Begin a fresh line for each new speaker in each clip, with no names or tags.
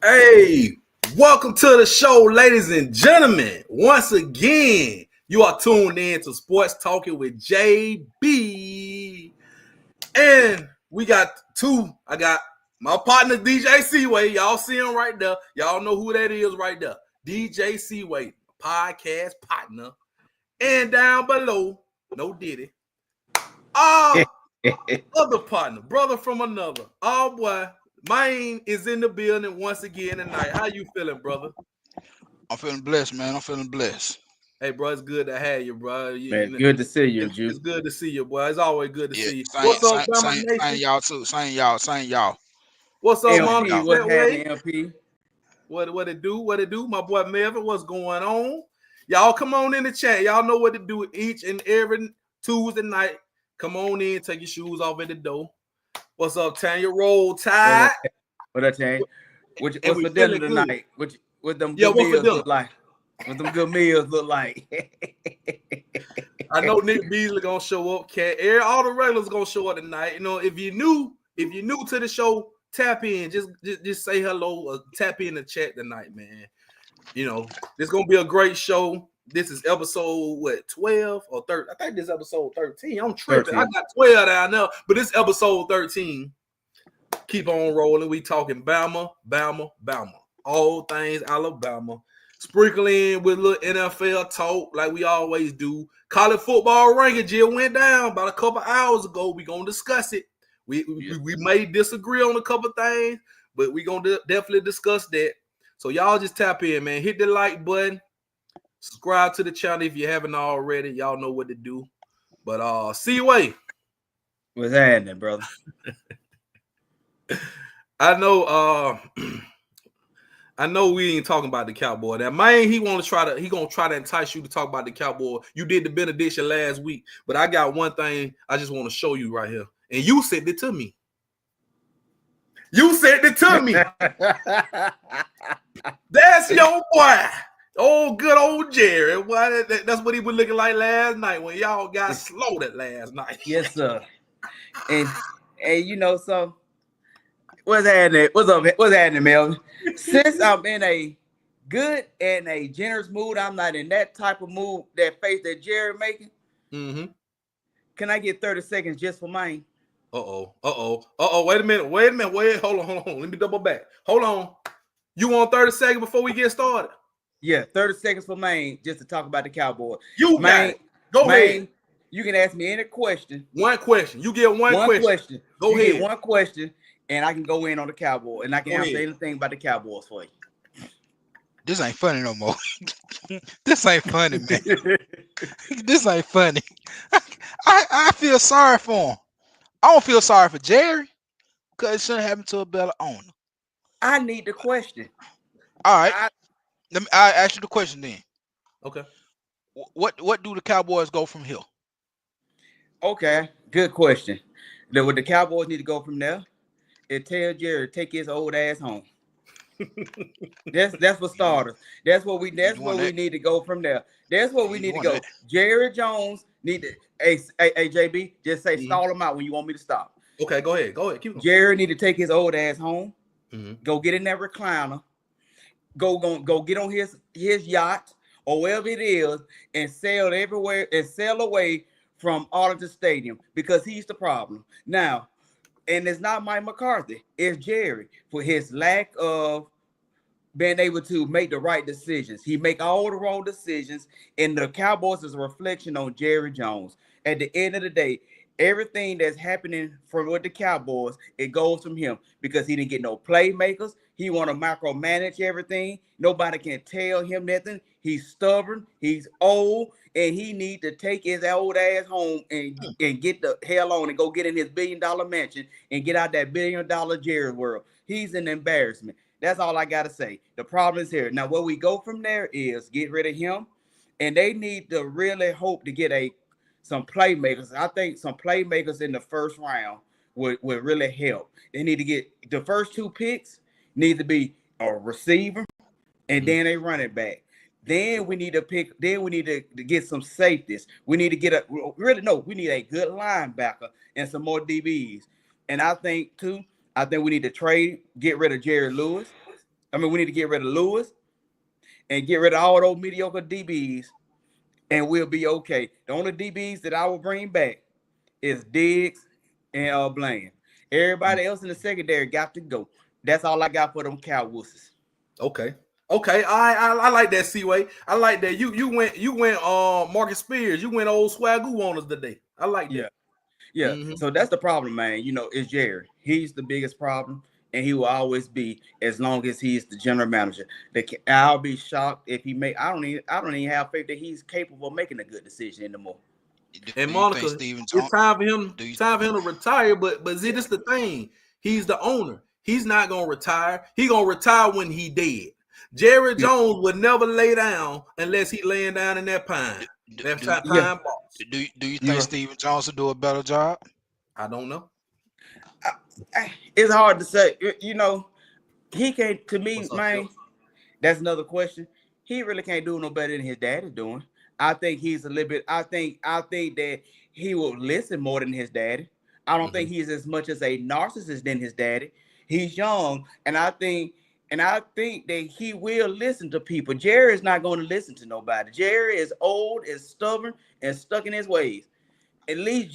Hey, welcome to the show, ladies and gentlemen. Once again, you are tuned in to Sports Talking with JB. And we got two. I got my partner, DJ Seaway. Y'all see him right there. Y'all know who that is right there. DJ Seaway, podcast partner. And down below, no Diddy. Other partner, brother from another. Oh, boy. Mine is in the building once again tonight. How you feeling, brother?
I'm feeling blessed, man. I'm feeling blessed.
Hey, bro, it's good to have you, bro.
Good to see you, Jude.
It's good to see you, boy. It's always good to see you.
What's up, Same y'all too. Same y'all.
What's up,
LP,
Mom?
what's happening, LP?
What it do? My boy Melvin, what's going on? Y'all come on in the chat. Y'all know what to do each and every Tuesday night. Come on in, take your shoes off at the door. What's up, Tanya? Roll Tide.
What up, Tanya? What's for dinner tonight? What them good meals look like? What them good meals look like?
I know Nick Beasley gonna show up. All the regulars gonna show up tonight. You know, if you're new to the show, tap in. Just say hello. Or tap in the chat tonight, man. You know, this gonna be a great show. This is episode 12 or 13? I think this is episode 13. I'm tripping. 13. I got 12 down there, but this episode 13. Keep on rolling. We talking Bama. All things Alabama. Sprinkle in with a little NFL talk like we always do. College football ranking just went down about a couple hours ago. We gonna discuss it. We may disagree on a couple things, but we gonna definitely discuss that. So y'all just tap in, man. Hit the like button. Subscribe to the channel if you haven't already. Y'all know what to do. But see you way.
What's happening, brother?
I know we ain't talking about the Cowboy. That man, he gonna try to entice you to talk about the Cowboy. You did the benediction last week, but I got one thing I just want to show you right here. And you sent it to me. That's your boy. Oh, good old Jerry. Boy, that's what he was looking like last night when y'all got slaughtered last night.
Yes, sir. And you know, so what's happening? What's up? What's happening, Melvin? Since I'm in a good and a generous mood, I'm not in that type of mood, that face that Jerry making.
Mm-hmm.
Can I get 30 seconds just for mine?
Wait a minute. Hold on. Let me double back. Hold on. You want 30 seconds before we get started?
Yeah, 30 seconds for Maine just to talk about the Cowboy.
You Maine, go ahead.
You can ask me any question.
One question. You get one question. Go ahead.
Get one question, and I can go in on the Cowboy, and I can answer anything about the Cowboys for you.
This ain't funny no more. This ain't funny, man. This ain't funny. I feel sorry for him. I don't feel sorry for Jerry because it shouldn't happen to a better owner.
I need the question.
All right. I ask you the question then.
Okay.
What do the Cowboys go from here?
Okay, good question. What the Cowboys need to go from there is tell Jerry take his old ass home. That's for starters. That's what we need to go from there. That's what we need to go. That. Jerry Jones need to hey JB, just say stall him out when you want me to stop.
Okay, go ahead. Keep going.
Jerry need to take his old ass home.
Mm-hmm.
Go get in that recliner. Go get on his yacht or wherever it is and sail everywhere and sail away from Arlington Stadium because he's the problem. Now, and it's not Mike McCarthy, it's Jerry for his lack of being able to make the right decisions. He make all the wrong decisions, and the Cowboys is a reflection on Jerry Jones. At the end of the day, everything that's happening with the Cowboys, it goes from him because he didn't get no playmakers. He want to micromanage everything. Nobody can tell him nothing. He's stubborn. He's old, and he need to take his old ass home and get the hell on and go get in his $1 billion mansion and get out that $1 billion Jerry world. He's an embarrassment. That's all I got to say. The problem is here. Now, where we go from there is get rid of him, and they need to really hope to get some playmakers. I think some playmakers in the first round would really help. They need to get the first 2 picks need to be a receiver and then a running back. Then we need to pick. Then we need to get some safeties. We need to get we need a good linebacker and some more DBs. And I think we need to get rid of Jerry Lewis. I mean, we need to get rid of Lewis and get rid of all those mediocre DBs, and we'll be okay. The only DBs that I will bring back is Diggs and Bland. Everybody else in the secondary got to go. That's all I got for them Cowboys.
Okay. I like that, C-Way. I like that. You went Marcus Spears. You went old Swagoo on us today. I like that.
Yeah.
Mm-hmm.
So that's the problem, man. You know, it's Jerry. He's the biggest problem, and he will always be as long as he's the general manager. I'll be shocked if he make. I don't even have faith that he's capable of making a good decision anymore.
And Monica, it's time for him to retire. But see, this is the thing. He's the owner. He's not gonna retire. He gonna retire when he dead. Jerry Jones would never lay down unless he laying down in that pine. Pine box.
Do you think Stephen Jones will do a better job?
I don't know.
It's hard to say. You know, he can't. To me, man, that's another question. He really can't do no better than his daddy doing. I think he's a little bit. I think that he will listen more than his daddy. I don't think he's as much as a narcissist than his daddy. He's young, and I think that he will listen to people. Jerry is not going to listen to nobody. Jerry is old, is stubborn, and stuck in his ways. At least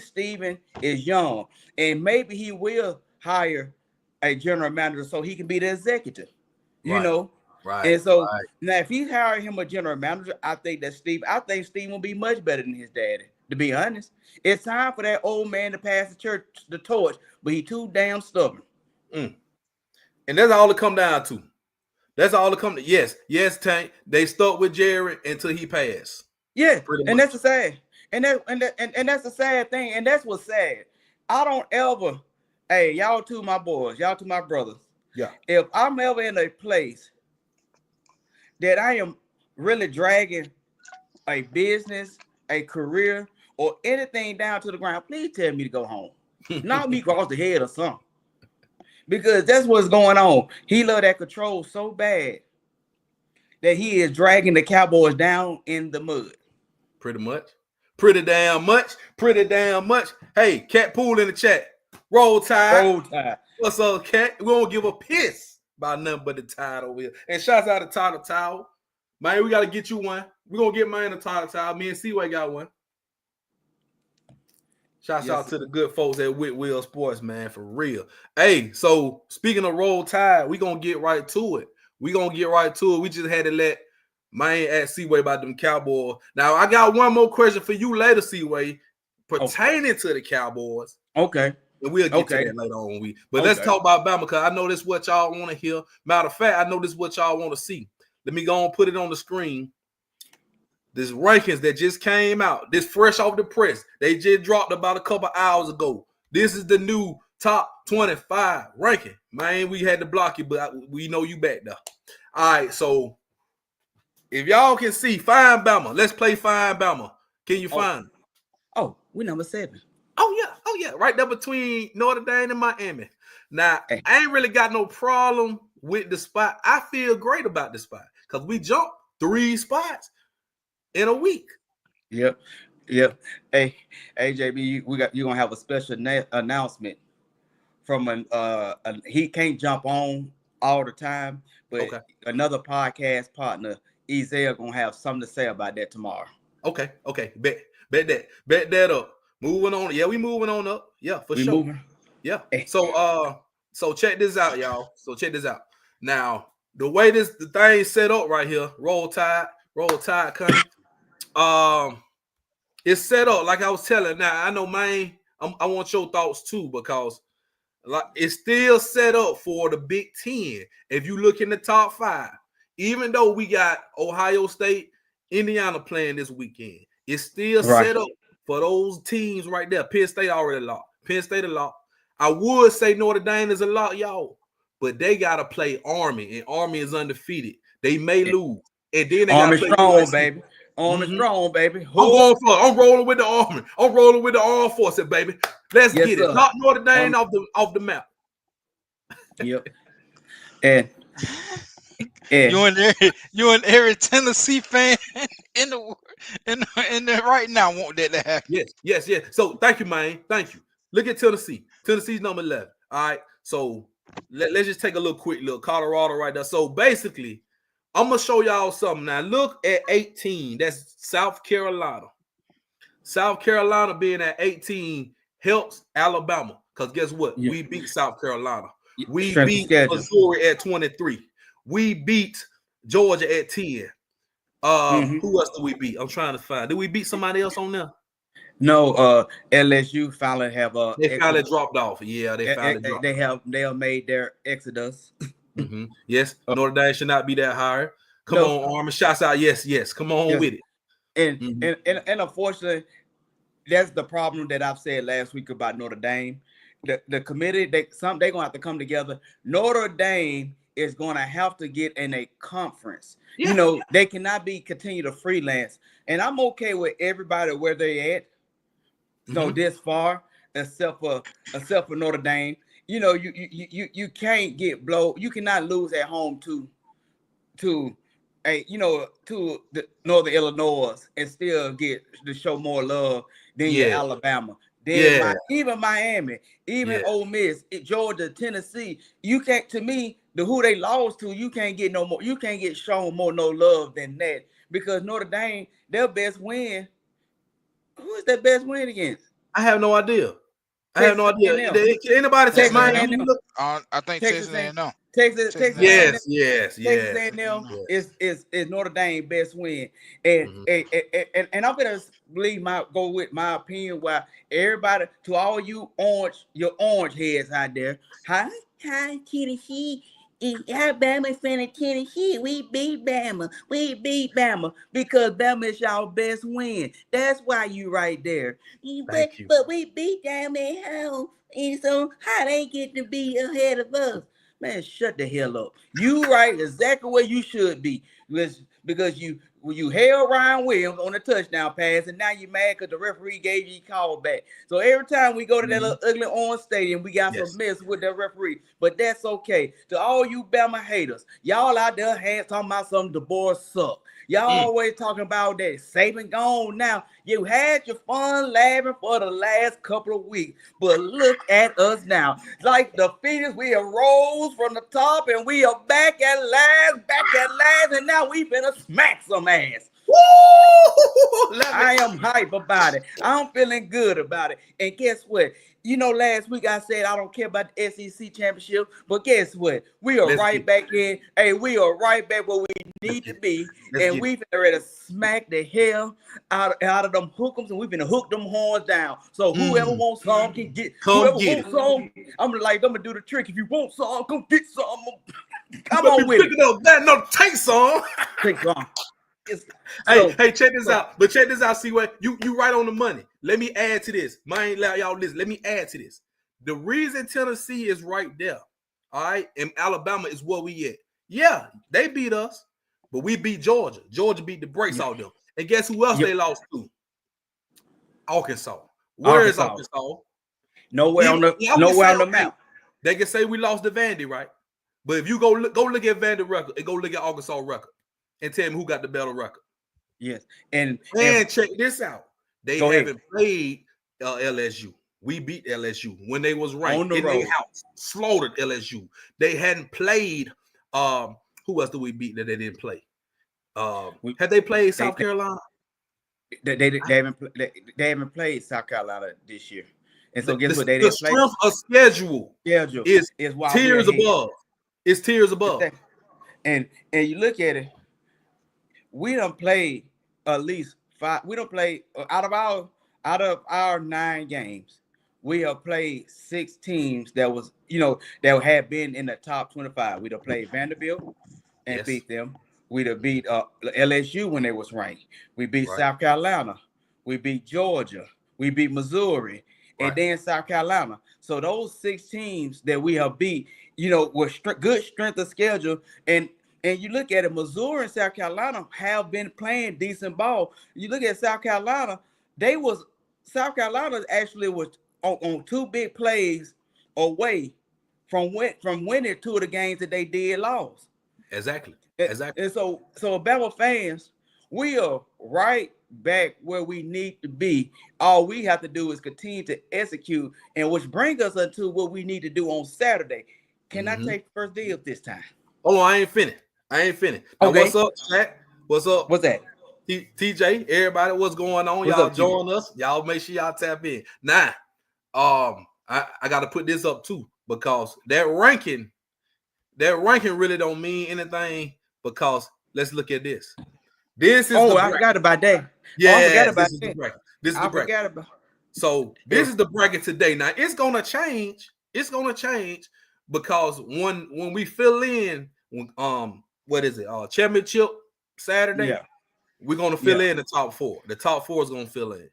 Steven is young, and maybe he will hire a general manager so he can be the executive. You know,
right?
And so now, if he hired him a general manager, I think Steve will be much better than his daddy. To be honest, it's time for that old man to pass the torch, but he's too damn stubborn.
And that's all it come down to. That's all it come to. Yes, Tank. They stuck with Jerry until he passed.
Yeah, and that's the sad. And that's the sad thing. And that's what's sad. I don't ever, hey, y'all two my boys, y'all two my brothers.
Yeah.
If I'm ever in a place that I am really dragging a business, a career, or anything down to the ground, please tell me to go home. Knock me across the head or something. Because that's what's going on. He love that control so bad that he is dragging the Cowboys down in the mud.
Pretty damn much. Hey, Cat Pool in the chat. Roll Tide. What's up, Cat? We don't give a piss about nothing but the Tide over here. And shouts out to Tyler Towel. Man, we got to get you one. We're going to get mine a Tyler Towel. Me and C-Way got one. Shouts out to the good folks at Whitwell Sports, man, for real. Hey, so speaking of Roll Tide, we're going to get right to it. We just had to let man ask C-Way about them Cowboys. Now, I got one more question for you later, C-Way, pertaining to the Cowboys.
Okay.
And we'll get to that later on. But let's talk about Bama, because I know this is what y'all want to hear. Matter of fact, I know this is what y'all want to see. Let me go and put it on the screen. This rankings that just came out, this fresh off the press. They just dropped about a couple hours ago. This is the new top 25 ranking. Man, we had to block you, but we know you back there. All right, so if y'all can see, find Bama. Let's play Find Bama. Can you find it?
Oh, we number 7.
Oh, yeah. Right there between Notre Dame and Miami. Now, I ain't really got no problem with the spot. I feel great about the spot because we jumped 3 spots in a week.
Yep. Hey, JB, you're gonna have a special announcement from he can't jump on all the time, but another podcast partner, Ezel, gonna have something to say about that tomorrow.
Okay. Bet that up. Moving on. Yeah, we moving on up. Yeah, for sure. Moving. Yeah. So check this out, y'all. Now, the way the thing set up right here, Roll Tide coming. It's set up like I was telling. Now I know, man. I want your thoughts too, because like it's still set up for the Big Ten. If you look in the top 5, even though we got Ohio State, Indiana playing this weekend, it's still set up for those teams right there. Penn State already locked. State a lock. I would say Notre Dame is a lock, y'all, but they gotta play Army, and Army is undefeated. They may lose, and then they
Army
gotta play
strong,
USC.
baby. Army strong, baby.
I'm going for it. I'm rolling with the Army. I'm rolling with the armed forces, baby. Let's get it. Knock Notre Dame off the map.
Yep. And
you and every Tennessee fan in the right now want that to happen.
Yes. So thank you, man. Thank you. Look at Tennessee. Tennessee's number 11. All right. So let's just take a little quick look. Colorado right there. So basically, I'm gonna show y'all something. Now look at 18. That's South Carolina. South Carolina being at 18 helps Alabama. Because guess what?
Yeah.
We beat South Carolina. We
Strength of
beat
schedule.
Missouri at 23. We beat Georgia at 10. Who else did we beat? I'm trying to find. Did we beat somebody else on there?
No, LSU finally have
They finally dropped off. Yeah, they finally dropped.
They have made their exodus.
Yes, Notre Dame should not be that high. Come on, Armin. Shots out. Yes. Come on with it.
And unfortunately, that's the problem that I've said last week about Notre Dame. The committee, they're gonna have to come together. Notre Dame is gonna have to get in a conference.
Yeah.
You know, they cannot continue to freelance. And I'm okay with everybody where they at. So this far, except for Notre Dame. You know, you can't get blow. You cannot lose at home to the Northern Illinois and still get to show more love than your Alabama. Then even Miami, even Ole Miss, Georgia, Tennessee. You can't. To me, who they lost to, you can't get no more. You can't get shown more no love than that, because Notre Dame, their best win. Who is their best win against?
I have no idea. Can anybody take Miami?
I think Texas A&M.
Texas
Yes.
Texas A&M is Notre Dame best win, and I'm gonna go with my opinion. Why everybody, to all your orange heads out there, hi Tennessee. Alabama fan of Tennessee, we beat Bama because Bama is y'all best win. That's why you right there. But we beat them at home, and so how they get to be ahead of us? Man, shut the hell up. You right exactly where you should be, because you held Ryan Williams on the touchdown pass, and now you're mad because the referee gave you a call back. So every time we go to that little ugly orange stadium, we got some mess with that referee. But that's okay. To all you Bama haters, y'all out there talking about something, the boys suck. Y'all always talking about that. Saban gone now. You had your fun laughing for the last couple of weeks, but look at us now. Like the Phoenix, we have rose from the top, and we are back at last, and now we finna smack some ass. Woo! I am hype about it. I'm feeling good about it. And guess what? You know, last week I said I don't care about the SEC championship, but guess what? We are back in. Hey, we are right back where we need to be, and we've ready to smack the hell out of them hookums, and we've been hook them horns down. So whoever wants some can get. Whoever wants some, I'm gonna do the trick. If you want some, come get some. Come on with it.
Take some.
Take some.
Hey, check this out. But check this out. See what you right on the money. Let me add to this. Mine let y'all listen. Let me add to this. The reason Tennessee is right there, all right, and Alabama is where we at. Yeah, they beat us, but we beat Georgia. Georgia beat the brakes out of them. And guess who else they lost to? Arkansas. Where is Arkansas?
Nowhere on the map.
They can say we lost to Vandy, right? But if you go look at Vandy record and go look at Arkansas record and tell me who got the better record.
Yes. And
check this out. They haven't played LSU. We beat LSU when they was ranked in their house. Slaughtered LSU. They hadn't played. Who else did we beat that they didn't play? Had they played South Carolina?
They haven't played South Carolina this year. And so guess what? They didn't play.
The strength of schedule is tiers above. It's tiers above.
And you look at it, we don't play at least 5. We don't play out of our 9 games. We have played 6 teams that had been in the top 25. We'd have played Vanderbilt and beat them. We'd have beat LSU when they was ranked. We beat South Carolina. We beat Georgia. We beat Missouri. And then South Carolina. So those 6 teams that we have beat, were good strength of schedule. And you look at it, Missouri and South Carolina have been playing decent ball. You look at South Carolina, South Carolina actually was on 2 big plays away from winning 2 of the games that they did lost.
Exactly.
And so Alabama fans, we are right back where we need to be. All we have to do is continue to execute, and which brings us into what we need to do on Saturday. Can I take first dibs this time?
Oh, I ain't finished. Now,
Okay.
what's up, chat? What's up?
What's that?
TJ, everybody, what's going on?
What's
y'all
up,
join us. Y'all make sure y'all tap in. Now, I got to put this up too, because that ranking really don't mean anything, because let's look at this. This is
I forgot about that.
Yeah,
I forgot about
this is
that.
the bracket. This is the bracket.
Forgot about.
So this is the bracket today. Now it's gonna change. It's gonna change because when we fill in, what is it? Championship Saturday.
Yeah.
We're gonna fill in the top four. The top four is gonna fill in.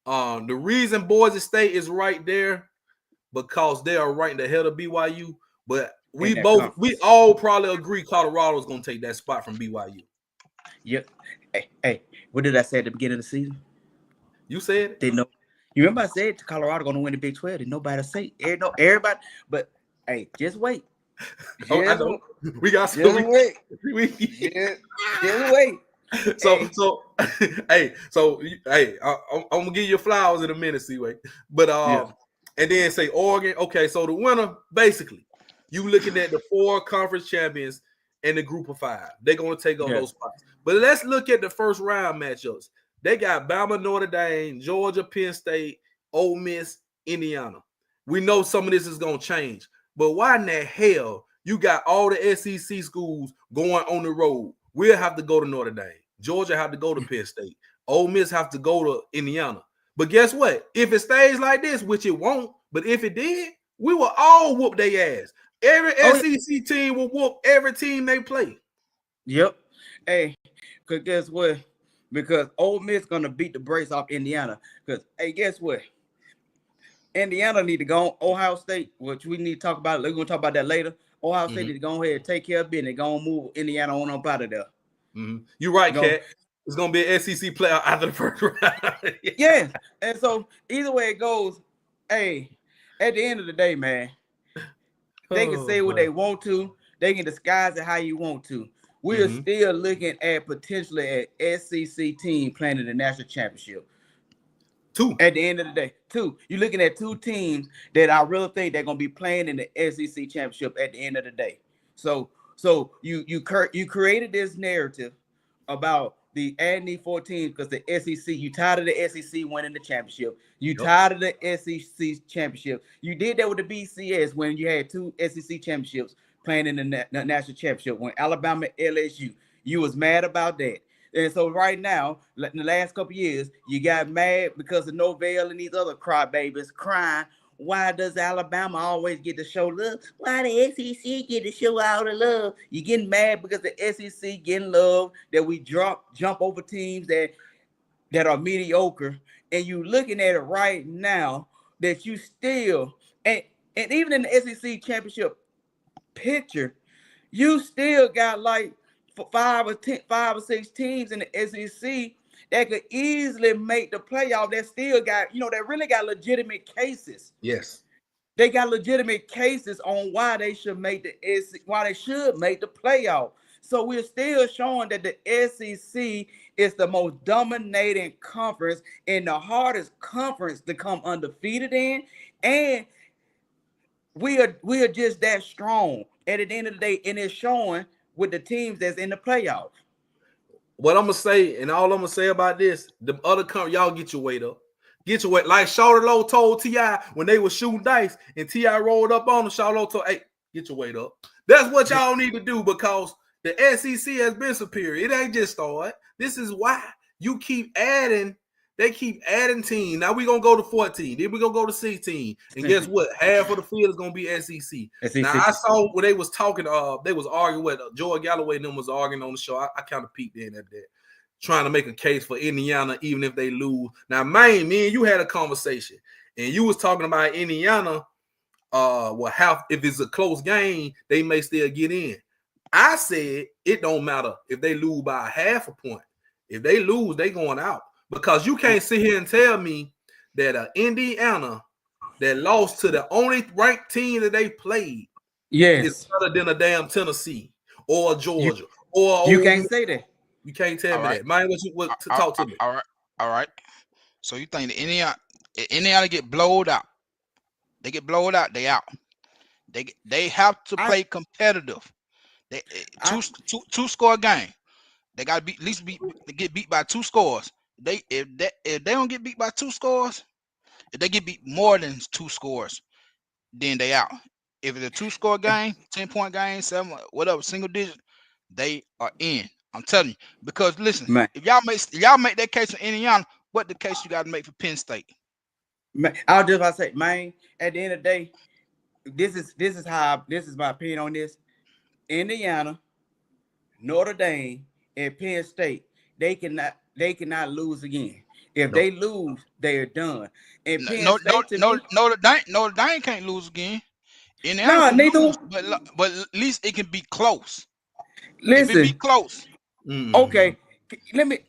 The reason Boise State is right there because they are right ahead of BYU. But we all probably agree Colorado is gonna take that spot from BYU.
Yep. Hey, what did I say at the beginning of the season?
You said it.
Didn't know. You remember I said Colorado gonna win the Big 12? Did nobody say? Everybody. But hey, just wait.
I know. We got some.
Just wait. Just wait.
So hey, I'm gonna give you flowers in a minute, Seaway. But and then say Oregon. Okay, so the winner, basically, you looking at the 4 conference champions and the group of 5. They're gonna take on those spots. But let's look at the first round matchups. They got Bama, Notre Dame, Georgia, Penn State, Ole Miss, Indiana. We know some of this is gonna change, but why in the hell you got all the SEC schools going on the road? We'll have to go to Notre Dame. Georgia have to go to Penn State. Ole Miss have to go to Indiana. But guess what? If it stays like this, which it won't, but if it did, we will all whoop their ass. Every SEC team will whoop every team they play.
Yep. Hey, because guess what? Because Ole Miss gonna beat the brakes off Indiana. Because hey, guess what? Indiana need to go on Ohio State, which we need to talk about. We're gonna talk about that later. Ohio State need to go ahead and take care of business. Go and move Indiana on up out of there.
You're right, Kat. It's gonna be an SEC player after the first round.
Yeah. And so either way it goes, hey, at the end of the day, man, they can say what they want to. They can disguise it how you want to. We are still looking at potentially an SEC team playing in the national championship.
2.
At the end of the day, 2. You're looking at 2 teams that I really think they're gonna be playing in the SEC championship at the end of the day. So you created this narrative about the adding these 4 teams because the SEC, you tired of the SEC winning the championship. You tired of the SEC championship. You did that with the BCS when you had 2 SEC championships playing in the national championship. When Alabama, LSU, you was mad about that. And so right now, in the last couple of years, you got mad because of Norvell and these other crybabies crying. Why does Alabama always get to show love? Why the SEC get to show all the love? You getting mad because the SEC getting love, that we jump over teams that are mediocre, and you looking at it right now that you still and even in the SEC championship picture, you still got like 5 or 6 teams in the SEC that could easily make the playoff. That still got, that really got legitimate cases.
Yes,
they got legitimate cases on why they should make the playoff. So we're still showing that the SEC is the most dominating conference and the hardest conference to come undefeated in, and we are just that strong at the end of the day, and it's showing with the teams that's in the playoff.
What I'm gonna say, and all I'm gonna say about this, the other y'all get your weight up. Get your weight. Like Shawty Low told T.I. when they were shooting dice and T.I. rolled up on him, Shawty Low told, hey, get your weight up. That's what y'all need to do, because the SEC has been superior. It ain't just started. This is why you keep adding. They keep adding teams. Now we're going to go to 14. Then we're going to go to 16. And guess what? Half of the field is going to be SEC. Now, I saw when they was talking, they was arguing with Joy Galloway and them was arguing on the show. I kind of peeked in at that, trying to make a case for Indiana even if they lose. Now, me and you had a conversation, and you was talking about Indiana, if it's a close game, they may still get in. I said it don't matter if they lose by 0.5 point. If they lose, they going out. Because you can't sit here and tell me that Indiana that lost to the only ranked team that they played is better than a damn Tennessee or Georgia
you can't say that.
You can't tell me that. Man, talk to me.
All right. So you think the Indiana get blowed out? They get blowed out, they out. They have to play competitive. They two score game. They got to at least get beat by 2 scores. If they don't get beat by 2 scores, if they get beat more than 2 scores, then they out. If it's a 2-score game, 10-point game, 7 whatever single digit, they are in. I'm telling you, because listen,
Man.
if y'all make that case for Indiana, what the case you got to make for Penn State?
Man, I was just about to say, man, at the end of the day, this is my opinion on this. Indiana, Notre Dame, and Penn State, they cannot lose again. If they lose, they are done. And Penn State to me,
Notre Dame can't lose again. Indiana
no,
can
they
lose,
do.
but at least it can be close. If it be
Listen,
close,
okay. Let me,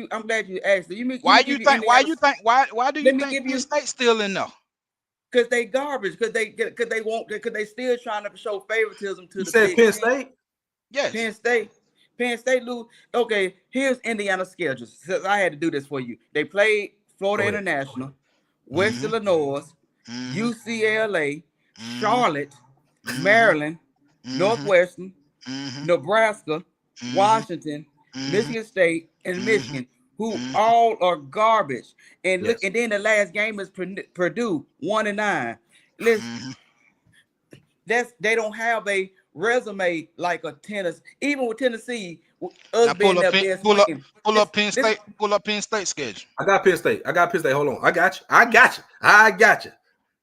I'm glad you asked.
why do you think Penn
you,
State still in there?
because they garbage, because they still trying to show favoritism to
You
the
said
Big
Penn
Ten.
State?
Yes.
Penn State lose. Okay, here's Indiana's schedule. Since I had to do this for you, they played Florida International, West Illinois, UCLA, Charlotte, Maryland, Northwestern, Nebraska, Washington, Michigan State, and Michigan, who all are garbage. And look, and then the last game is Purdue, 1-9. Listen, they don't have a resume like a Tennessee. Even with Tennessee, us being their best win.
Pull up Penn State schedule.
I got Penn State. Hold on. I got you.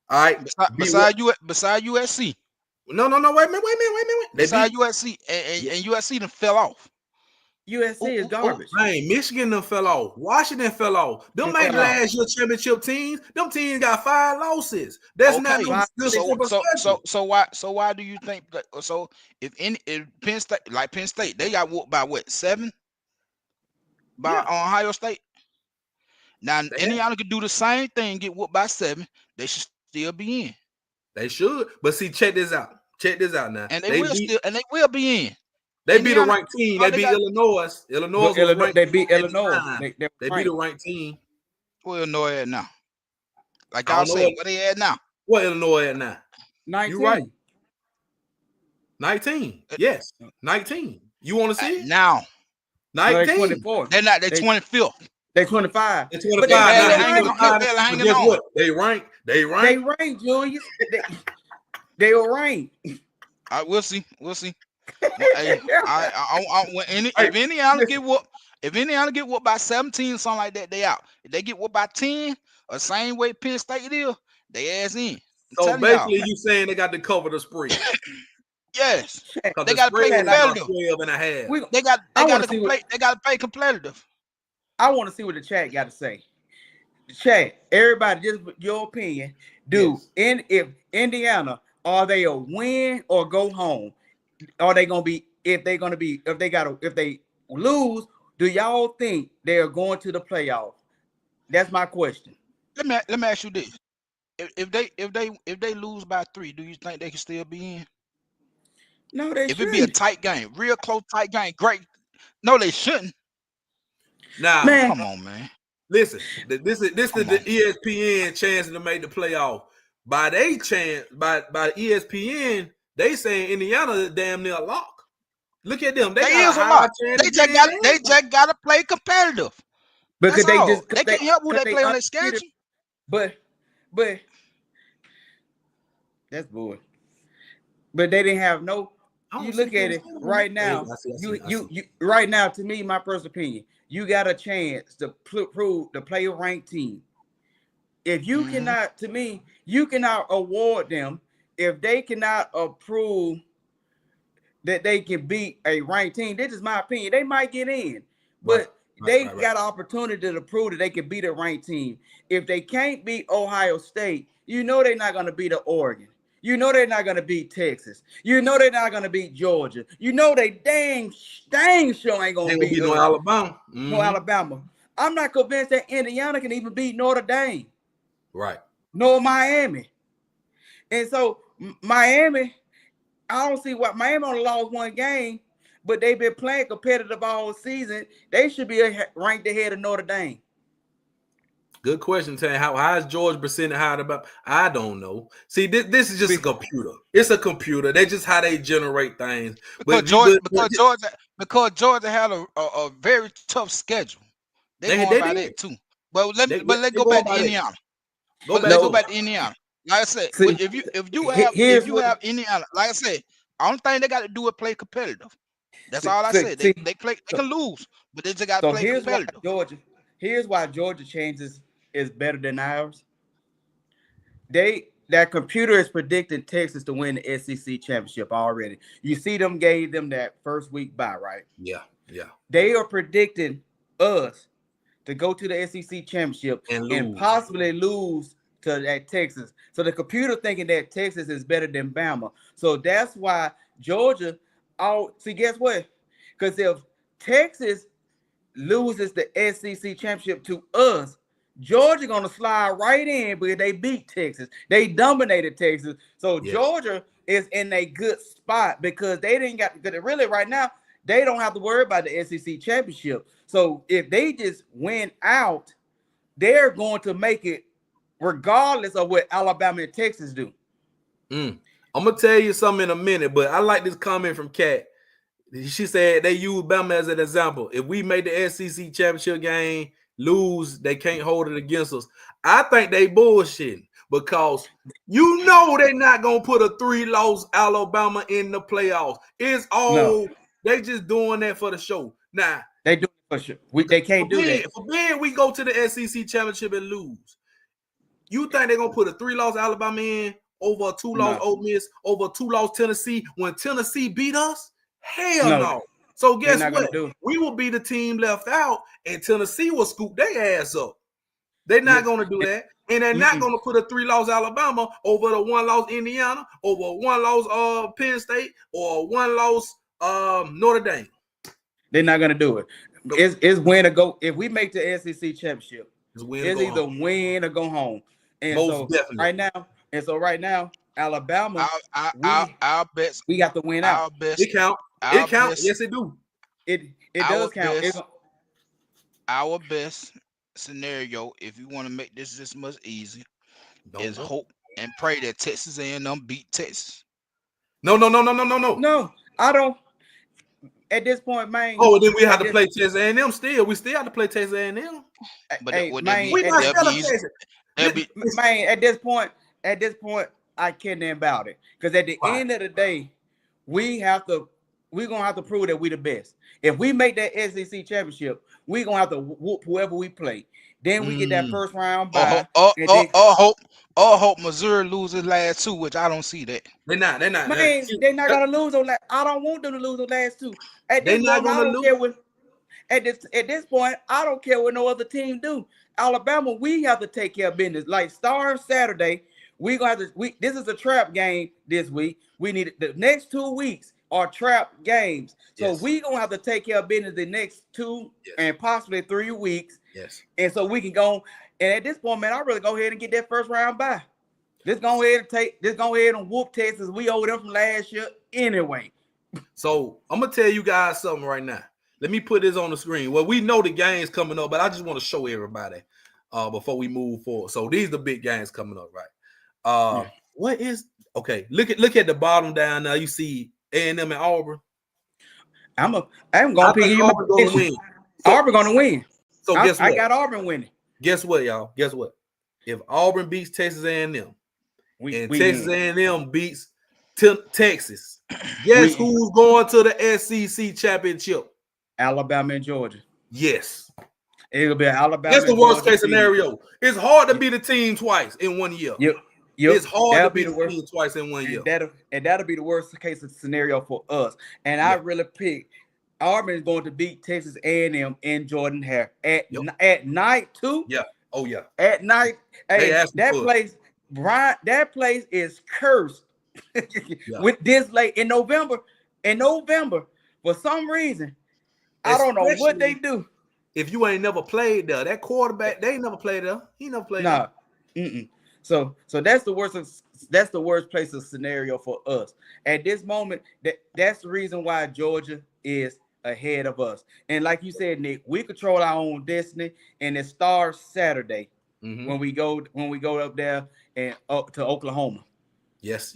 All right.
Beside USC.
No. Wait a minute.
Beside USC and USC done fell off.
USC is garbage.
Man, Michigan done fell off. Washington fell off. Them ain't last year championship teams. Them teams got 5 losses. That's not no
so why do you think that? So if Penn State, they got whooped by what, 7? By Ohio State. Now Indiana could do the same thing, get whooped by 7. They should still be in.
They should, but see, check this out now.
And they will be in.
They beat a ranked team. They beat Illinois.
They beat Illinois.
They beat a ranked team.
Where Illinois at now? Like I was saying, where they at now?
What Illinois at now?
19.
You right. 19. Yes. 19. You want to see it?
Now.
19. 24.
They're not. They're 25th.
They're 25.
They're 25.
Hanging
guess
on.
what? They rank.
They rank, Julius. They will rank.
All right, we'll see. Hey, if Indiana get whooped by 17 or something like that, they out. If they get whooped by 10, or same way Penn State is, they ass in.
So basically, you saying they got to cover the spread?
Yes, they got to play competitive.
12.5.
They got to play competitive.
I want to see what the chat got to say. The chat, everybody, just your opinion. If Indiana, are they a win or go home? Are they gonna be? If they lose, do y'all think they are going to the playoff? That's my question.
Let me ask you this: if they lose by 3, do you think they can still be in?
No, they
shouldn't. If it be a tight game, real close tight game, great. No, they shouldn't.
Nah,
man,
come on, man.
Listen, this is the ESPN chance to make the playoff. By ESPN, they saying Indiana is damn near a lock. Look at them. They is a lock.
They just gotta play competitive.
Because
they can't help who they play on their schedule.
But that's bull. But they didn't have no. You look at it right now. Right now, to me, my personal opinion, you got a chance to prove to play a ranked team. If you cannot, to me, you cannot award them if they cannot approve that they can beat a ranked team. This is my opinion. They might get in, but they got an opportunity to prove that they can beat a ranked team. If they can't beat Ohio State, you know they're not going to beat Oregon. You know they're not going to beat Texas. You know they're not going to beat Georgia. You know they dang sure ain't going to beat
no Alabama.
No Alabama. I'm not convinced that Indiana can even beat Notre Dame.
Right.
Nor Miami. And so Miami, I don't see what Miami only lost 1 game, but they've been playing competitive all season. They should be ranked ahead of Notre Dame.
Good question, Tan. How is Georgia percentage higher about? I don't know. See, this is just a computer. It's a computer. That's just how they generate things.
Because Georgia had a very tough schedule. They going by
did.
that too. But let's
They
go back to
by that.
Indiana.
Let's
go back to Indiana. Like I said,
See,
if you have Indiana, like I said, only thing they got to do is play competitive. That's all I said. They can lose, but they just got to play competitive.
Here's why Georgia chances is better than ours. That computer is predicting Texas to win the SEC championship already. You see them gave them that first week bye, right?
Yeah.
They are predicting us to go to the SEC championship and possibly lose to that Texas. So the computer thinking that Texas is better than Bama. So that's why Georgia. See, guess what? Because if Texas loses the SEC championship to us, Georgia gonna slide right in because they beat Texas. They dominated Texas. So Georgia is in a good spot because they didn't got really right now. They don't have to worry about the SEC championship. So if they just win out, they're going to make it regardless of what Alabama and Texas do.
I'm gonna tell you something in a minute, but I like this comment from Kat. She said they use Bama as an example. If we make the SEC championship game, lose, they can't hold it against us. I think they bullshitting because they're not gonna put a 3-loss Alabama in the playoffs. It's all they just doing that for the show. Now
they do it for sure. They can't do that.
Forbid we go to the SEC championship and lose. You think they're gonna put a 3-loss Alabama in over a 2-loss Ole Miss, over a 2-loss Tennessee when Tennessee beat us? Hell no. So guess what? We will be the team left out, and Tennessee will scoop their ass up. They're not going to do that, and they're not going to put a 3-loss Alabama over the 1-loss Indiana, over a 1-loss Penn State, or a 1-loss Notre Dame.
They're not going to do it. It's win or go. If we make the SEC championship, it's either win or go home. And
most definitely.
Right now, Alabama,
our best.
We got to win out.
It count. It counts. Yes, it do.
It does count.
Our best scenario, if you want to make this much easier, is hope and pray that Texas A&M beat Texas.
No.
No, I don't. At this point, man.
Oh, then we have to play Texas A&M still. We still have to play Texas A&M.
But
man, at this point, I can't name about it. Because at the end of the day, we're gonna have to prove that we the best. If we make that SEC championship, we're gonna have to whoop whoever we play. Then we get that first round bye.
Hope Missouri loses last two, which I don't see that.
They're not.
Man, they're not gonna lose on that. I don't want them to lose on last two. At this point, I don't care what no other team do. Alabama, we have to take care of business. Like Star Saturday, we gonna have to. This is a trap game this week. We need the next 2 weeks are trap games. So we gonna have to take care of business the next 2 and possibly 3 weeks.
Yes.
And so we can go. And at this point, man, I really go ahead and get that first round bye. Let's go ahead and whoop Texas. We owe them from last year anyway.
So I'm gonna tell you guys something right now. Let me put this on the screen. Well, we know the game's coming up, but I just want to show everybody before we move forward. So these are the big games coming up, right? What is Look at the bottom down now. You see A&M and Auburn.
I'm gonna pick you.
Auburn gonna win.
Auburn gonna win.
So guess what?
I got Auburn winning.
Guess what, y'all? Guess what? If Auburn beats Texas A&M, and Texas A&M beats Texas, guess who's going to the SEC championship?
Alabama and Georgia.
Yes.
It'll be Alabama.
That's the worst case scenario. It's hard to beat a team twice in 1 year.
Yep.
It's hard to beat a team twice in 1 year.
That'll be the worst case scenario for us. And I really pick Auburn is going to beat Texas A&M in Jordan Hare at night too.
Yeah. Oh yeah.
At night. Hey, that place is cursed. With this late in November. For some reason, I don't know what they do.
If you ain't never played there, that quarterback, they ain't never played there. He never played there.
So that's the worst. That's the worst place of scenario for us at this moment. That's the reason why Georgia is ahead of us. And like you said, Nick, we control our own destiny, and it starts Saturday. when we go up there and up to Oklahoma.
Yes.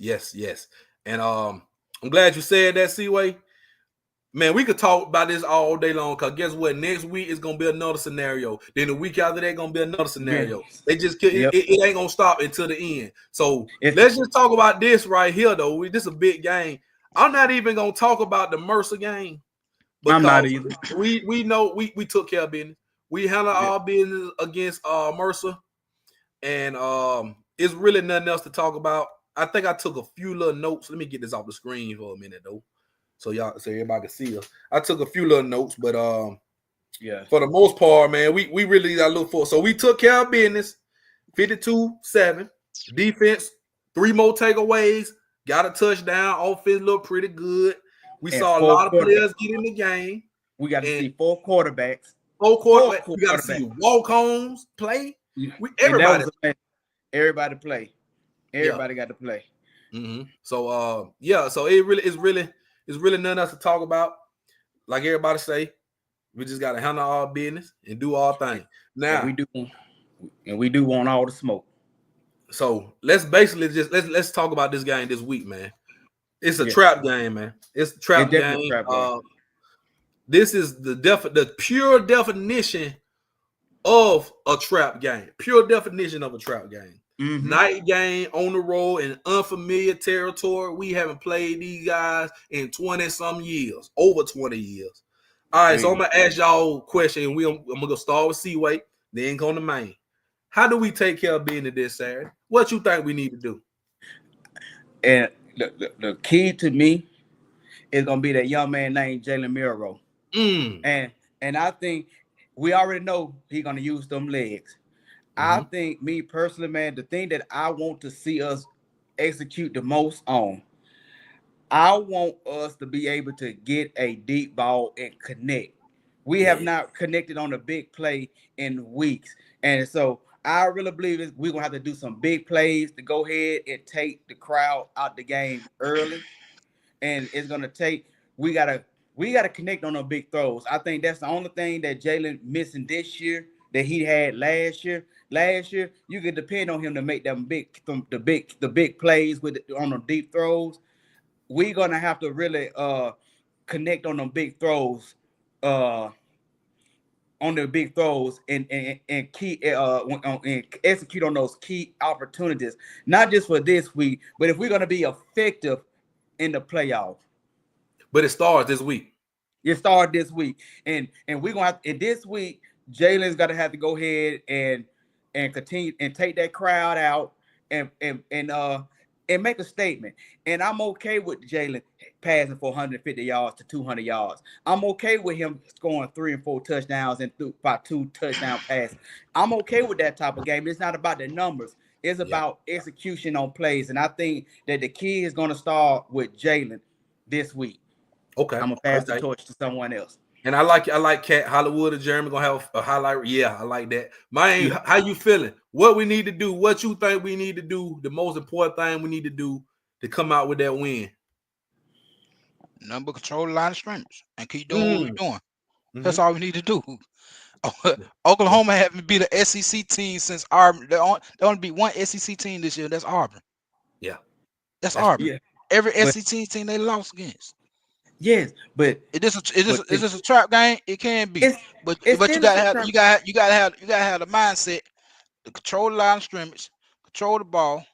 And I'm glad you said that, Seaway. Man, we could talk about this all day long, because guess what? Next week is going to be another scenario. Then the week after that going to be another scenario. They just it ain't going to stop until the end. So let's just talk about this right here, though. This is a big game. I'm not even going to talk about the Mercer game.
I'm not either.
We know we took care of business. We handled our business against Mercer. And it's really nothing else to talk about. I think I took a few little notes. Let me get this off the screen for a minute, though, so everybody can see us. I took a few little notes, but for the most part, man, we really got to look for. So we took care of business, 52-7. Defense, 3 more takeaways, got a touchdown. Offense looked pretty good. We saw a lot of players get in the game.
We got to see 4 quarterbacks.
4 quarterbacks. We got to see walk-ons play. Everybody play.
Everybody got to play.
Mm-hmm. So so it's really nothing else to talk about. Like everybody say, we just gotta handle our business and do our thing. Now
we do want all the smoke.
So let's basically let's talk about this game this week, man. It's a trap game, man. It's a trap game. This is the pure definition of a trap game. Pure definition of a trap game. Mm-hmm. Night game on the road in unfamiliar territory. We haven't played these guys in 20-some years, over 20 years. All right, so I'm gonna ask y'all a question. I'm gonna start with Seaway, then go to Maine. How do we take care of business this Saturday? What you think we need to do?
And the key to me is gonna be that young man named Jalen Miro. And I think we already know he's gonna use them legs. I think, me personally, man, the thing that I want to see us execute the most on, I want us to be able to get a deep ball and connect. We have not connected on a big play in weeks. And so I really believe we're going to have to do some big plays to go ahead and take the crowd out the game early. And it's going to take, we got to connect on those big throws. I think that's the only thing that Jalen missing this year that he had last year. Last year, you could depend on him to make them the big plays on the deep throws. We're gonna have to really connect on them big throws, and key and execute on those key opportunities. Not just for this week, but if we're gonna be effective in the playoff.
But it starts this week.
It started this week, and we're gonna have this week. Jalen's got to have to go ahead and continue and take that crowd out and make a statement. And I'm okay with Jalen passing for 150 yards to 200 yards. I'm okay with him scoring 3 and 4 touchdowns and by 2 touchdown passes. I'm okay with that type of game. It's not about the numbers. It's about execution on plays. And I think that the key is going to start with Jalen this week.
Okay.
I'm going to pass the torch to someone else.
And I like Cat Hollywood and Jeremy gonna have a highlight. Yeah, I like that. How you feeling? What we need to do? What you think we need to do? The most important thing we need to do to come out with that win?
Number control the line of scrimmage and keep doing what we're doing. That's all we need to do. Oklahoma haven't beat an SEC team since Auburn. They only beat one SEC team this year. That's Auburn.
Yeah,
that's Auburn. Yeah. Every SEC team they lost against.
Yes, but
is this a trap game? It can be, but you gotta have the mindset to control the line of scrimmage, control the ball.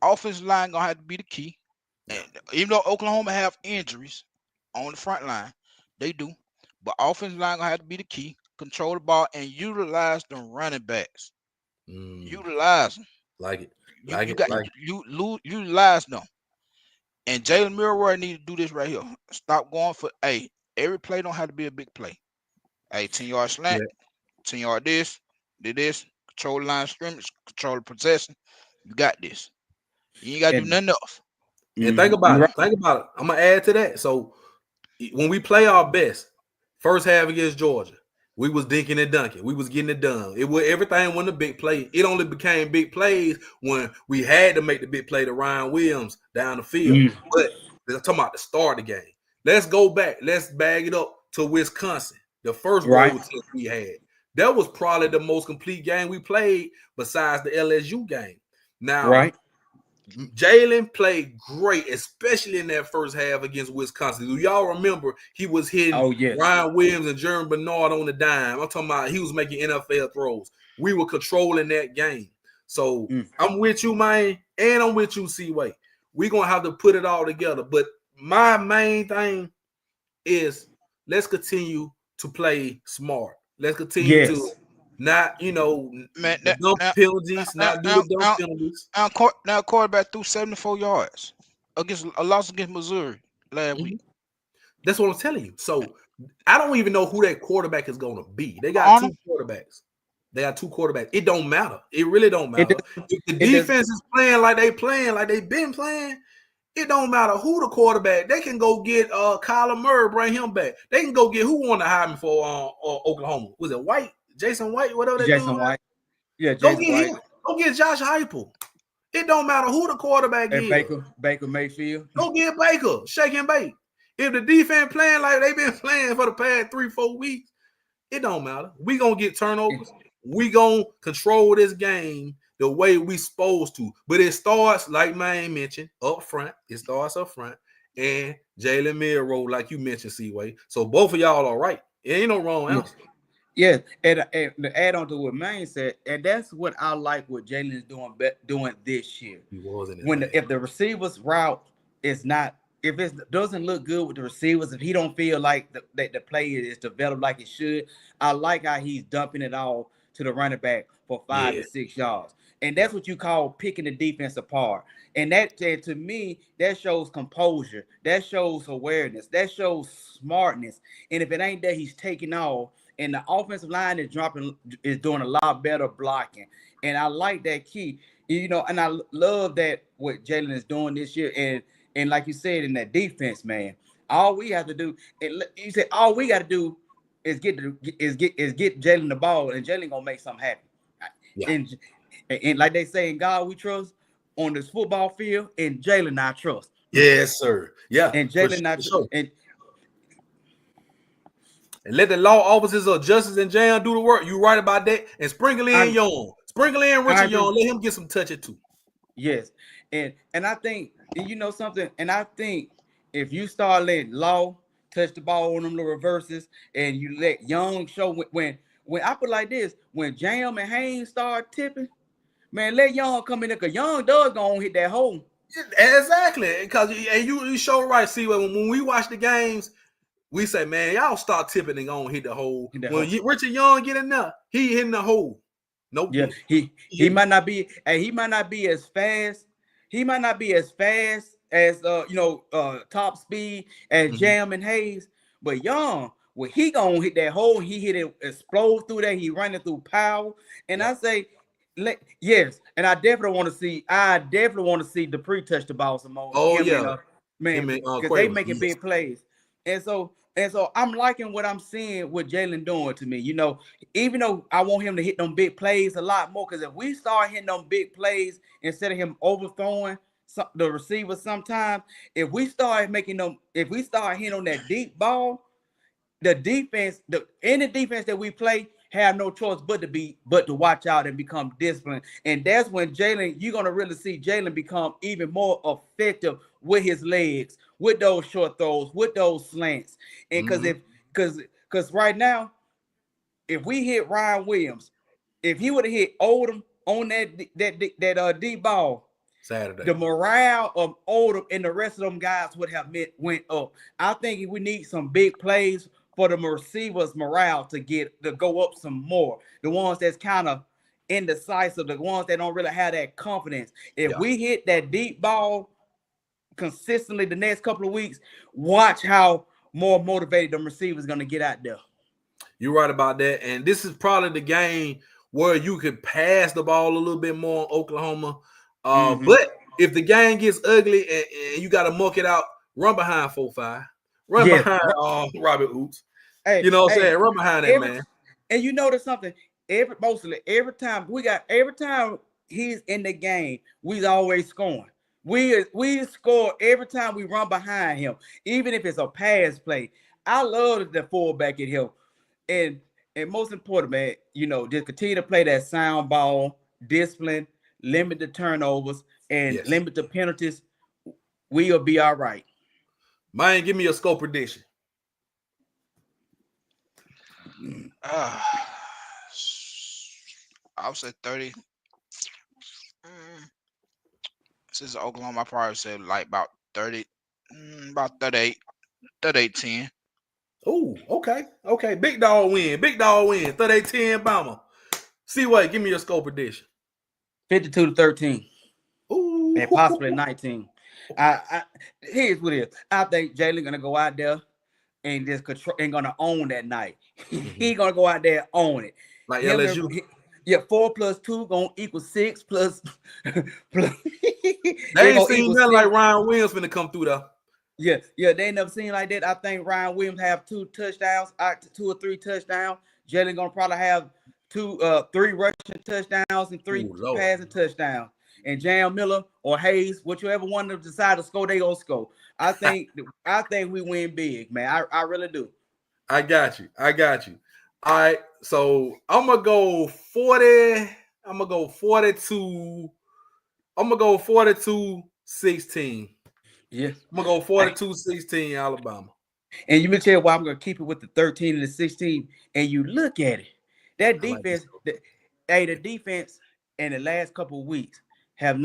Offensive line gonna have to be the key. And even though Oklahoma have injuries on the front line, they do, but offensive line gonna have to be the key. Control the ball and utilize the running backs. Utilize them. Utilize them. And Jalen Milroy need to do this right here. Stop going for every play don't have to be a big play. 10-yard slant, 10-yard this, do this, control the line of scrimmage, control the possession. You got this. You ain't gotta do nothing else.
And think about it. I'm gonna add to that. So when we play our best, first half against Georgia, we was dinking and dunking. We was getting it done. Everything wasn't a big play. It only became big plays when we had to make the big play to Ryan Williams down the field. But I'm talking about the start of the game. Let's go back. Let's bag it up to Wisconsin. The first road test we had. That was probably the most complete game we played besides the LSU game. Now,
Right.
Jalen played great, especially in that first half against Wisconsin. Do y'all remember he was hitting Ryan Williams and Jeremy Bernard on the dime? I'm talking about he was making NFL throws. We were controlling that game. So I'm with you, man, and I'm with you, C-Way. We're going to have to put it all together. But my main thing is let's continue to play smart. Let's continue to not, dump penalties, not do the dump penalties.
Now, quarterback threw 74 yards against a loss against Missouri last week.
That's what I'm telling you. So I don't even know who that quarterback is going to be. They got two quarterbacks. It don't matter. It really don't matter. If the defense is playing like they've been playing, it don't matter who the quarterback. They can go get Kyler Murray, bring him back. They can go get who won the Heisman for Oklahoma. Was it White? Jason White, whatever they
Jason White. Yeah,
go get him. Go get Josh Heupel. It don't matter who the quarterback is.
Baker Mayfield.
Go get Baker. Shake and bake. If the defense playing like they've been playing for the past 3-4 weeks, it don't matter. We gonna get turnovers. We gonna control this game the way we supposed to. But it starts, like man mentioned, up front. It starts up front. And Jalen Milroe, like you mentioned, C-Way. So both of y'all are right. It ain't no wrong answer.
Yeah, and to add on to what Maine said, and that's what I like what Jalen is doing this year.
He wasn't
if the receivers route is not, if it doesn't look good with the receivers, if he don't feel like the play is developed like it should, I like how he's dumping it all to the running back for 5 to 6 yards. And that's what you call picking the defense apart. And that, to me, that shows composure. That shows awareness. That shows smartness. And if it ain't that, he's taking off. And the offensive line is doing a lot better blocking. And I like that key. And I love that what Jalen is doing this year. And like you said, in that defense, man, all we have to do, all we got to do is get Jalen the ball, and Jalen gonna make something happen. Yeah. And like they say, in God we trust, on this football field, and Jalen I trust.
Yes, sir. Yeah.
And Jalen I trust.
And let the law officers of justice and Jam do the work. You right about that. And sprinkle in Young. Sprinkle in Richard Young. Let him get some touch it too.
Yes. And I think, something, and I think if you start letting Law touch the ball on them little reverses, and you let Young show when I put like this, when Jam and Haynes start tipping, man, let Young come in there, because Young does go on hit that hole.
Exactly. Because you show right. See, when we watch the games, we say, man, y'all start tipping and go and hit the hole. Richard Young get in there, he hitting the hole. Nope.
Yeah, he might not be, and he might not be as fast. He might not be as fast as top speed as Jam and Hayes, but Young, when he gonna hit that hole, he hit it, explode through that. He running through power, and I say, yes, and I definitely want to see Dupree touch the ball some more.
Oh yeah,
man, because they making big plays, and so I'm liking what I'm seeing with Jalen doing to me. Even though I want him to hit them big plays a lot more, because if we start hitting them big plays instead of him overthrowing the receivers sometimes, if we start hitting on that deep ball, the defense, any defense that we play have no choice but to watch out and become disciplined. And that's when you're gonna really see Jalen become even more effective with his legs, with those short throws, with those slants. And because right now, if we hit Ryan Williams, if he would have hit Odom on that deep ball
Saturday,
the morale of Odom and the rest of them guys would have went up. I think we need some big plays for the receivers' morale to go up some more. The ones that's kind of indecisive, the ones that don't really have that confidence. If we hit that deep ball consistently the next couple of weeks, watch how more motivated the receivers going to get out there.
You're right about that. And this is probably the game where you could pass the ball a little bit more in Oklahoma. But if the game gets ugly and you got to muck it out, run behind 4-5. Run behind Robert Oots.
Hey,
what I'm saying? Run behind that man.
And you notice something, every time he's in the game, we's always scoring. We score every time we run behind him, even if it's a pass play. I love the fullback at him. And And most important, man, just continue to play that sound ball, discipline, limit the turnovers, and limit the penalties. We'll be all right.
Man, give me a score prediction.
I would say 30. Since Oklahoma, I probably say like about 30, about 38, 38-10.
Oh, okay. Big dog win. 38-10 Bama. C-Way, give me your score prediction.
52-13.
Ooh.
And possibly 19. Here's what it is. I think Jalen gonna go out there and just control and gonna own that night. He gonna go out there and own it.
Like LSU.
4 + 2 gonna equal 6 plus.
They ain't seen nothing like Ryan Williams finna come through though.
Yeah, they ain't never seen like that. I think Ryan Williams have 2 touchdowns, 2 or 3 touchdowns. Jalen gonna probably have 3 rushing touchdowns and 3 passing touchdowns. And Jam Miller or Hayes, whichever one of them decide to score, they gonna score. I think we win big, man. I really do.
I got you. All right, so I'm gonna go 40. I'm gonna go 42. I'm gonna go 42-16.
Yeah,
I'm gonna go 42-16 Alabama.
And you may tell why I'm gonna keep it with the 13 and the 16. And you look at it, that defense, the defense in the last couple of weeks have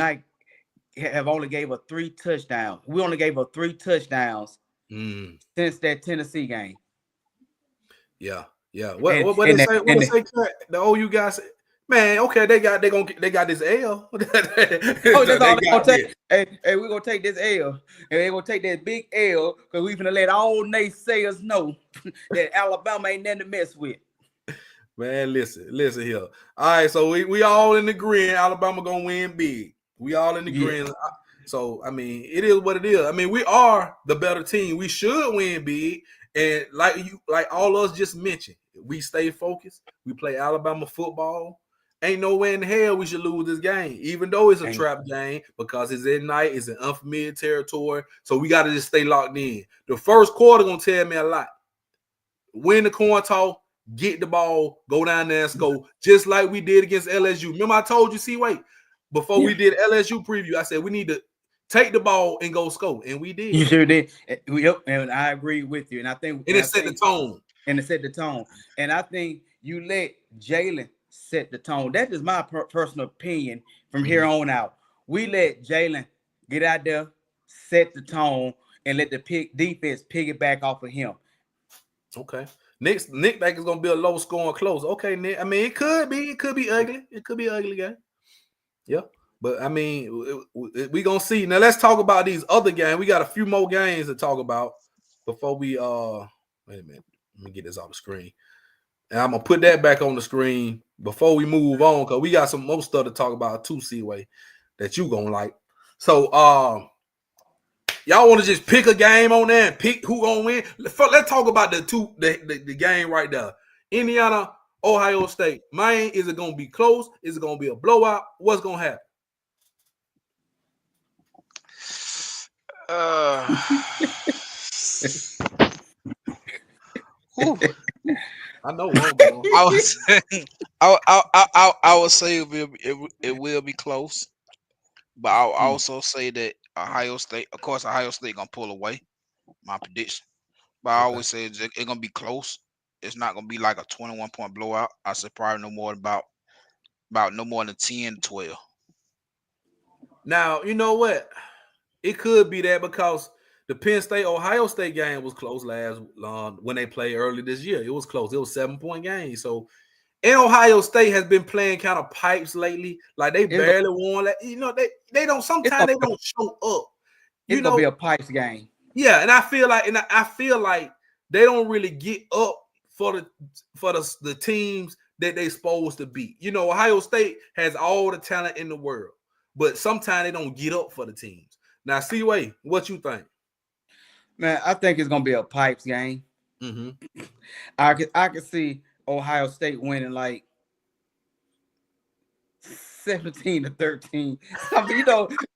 only gave us 3 touchdowns. We only gave us 3 touchdowns since that Tennessee game.
Yeah. What they say? What they say? The OU guys, man. Okay, they got this L.
That's all they gonna take. Hey, we're gonna take this L, and they're gonna take that big L because we're gonna let all naysayers know that Alabama ain't nothing to mess with.
Man, listen here. All right, so we all in agreement. Alabama gonna win big. We all in agreement. So I mean, it is what it is. I mean, we are the better team. We should win big. And like all us just mentioned, we stay focused. We play Alabama football. Ain't no way in hell we should lose this game, even though it's a trap game because it's at night. It's an unfamiliar territory. So we got to just stay locked in. The first quarter gonna tell me a lot. Win the coin toss, get the ball, go down there and score, just like we did against LSU. Remember I told you, C-Way, before we did LSU preview, I said we need to take the ball and go score, and we did.
You sure did. Yep, and I agree with you. And I think
it set the tone.
And it set the tone. And I think you let Jalen set the tone. That is my personal opinion from here on out. We let Jalen get out there, set the tone, and let the defense piggyback off of him.
Okay. Nick think it's gonna be a low scoring close. Okay, Nick. I mean, it could be ugly. It could be an ugly game. Yeah. But I mean, we gonna see. Now let's talk about these other games. We got a few more games to talk about before we wait a minute. Let me get this off the screen. And I'm gonna put that back on the screen before we move on, because we got some more stuff to talk about too, C-Way, that you gonna like. So y'all want to just pick a game on there and pick who gonna win? Let's talk about the game right there. Indiana, Ohio State. Man, is it gonna be close? Is it gonna be a blowout? What's gonna happen? I know.
I would say it will be close, but I'll also say that Ohio State gonna pull away. My prediction, but I always say it's gonna be close. It's not gonna be like a 21-point blowout. I say probably no more about no more than 10-12.
Now you know what? It could be that because the Penn State Ohio State game was close last when they played early this year. It was close. It was 7-point game. So, and Ohio State has been playing kind of pipes lately. Like they barely won. You know, they don't. Sometimes they don't show up.
It's gonna be a pipes game.
Yeah, and I feel like they don't really get up for the teams that they supposed to beat. You know, Ohio State has all the talent in the world, but sometimes they don't get up for the teams. Now, C-Way, what you think?
Man, I think it's gonna be a pipes game.
Mm-hmm.
I could see Ohio State winning like 17-13. I mean,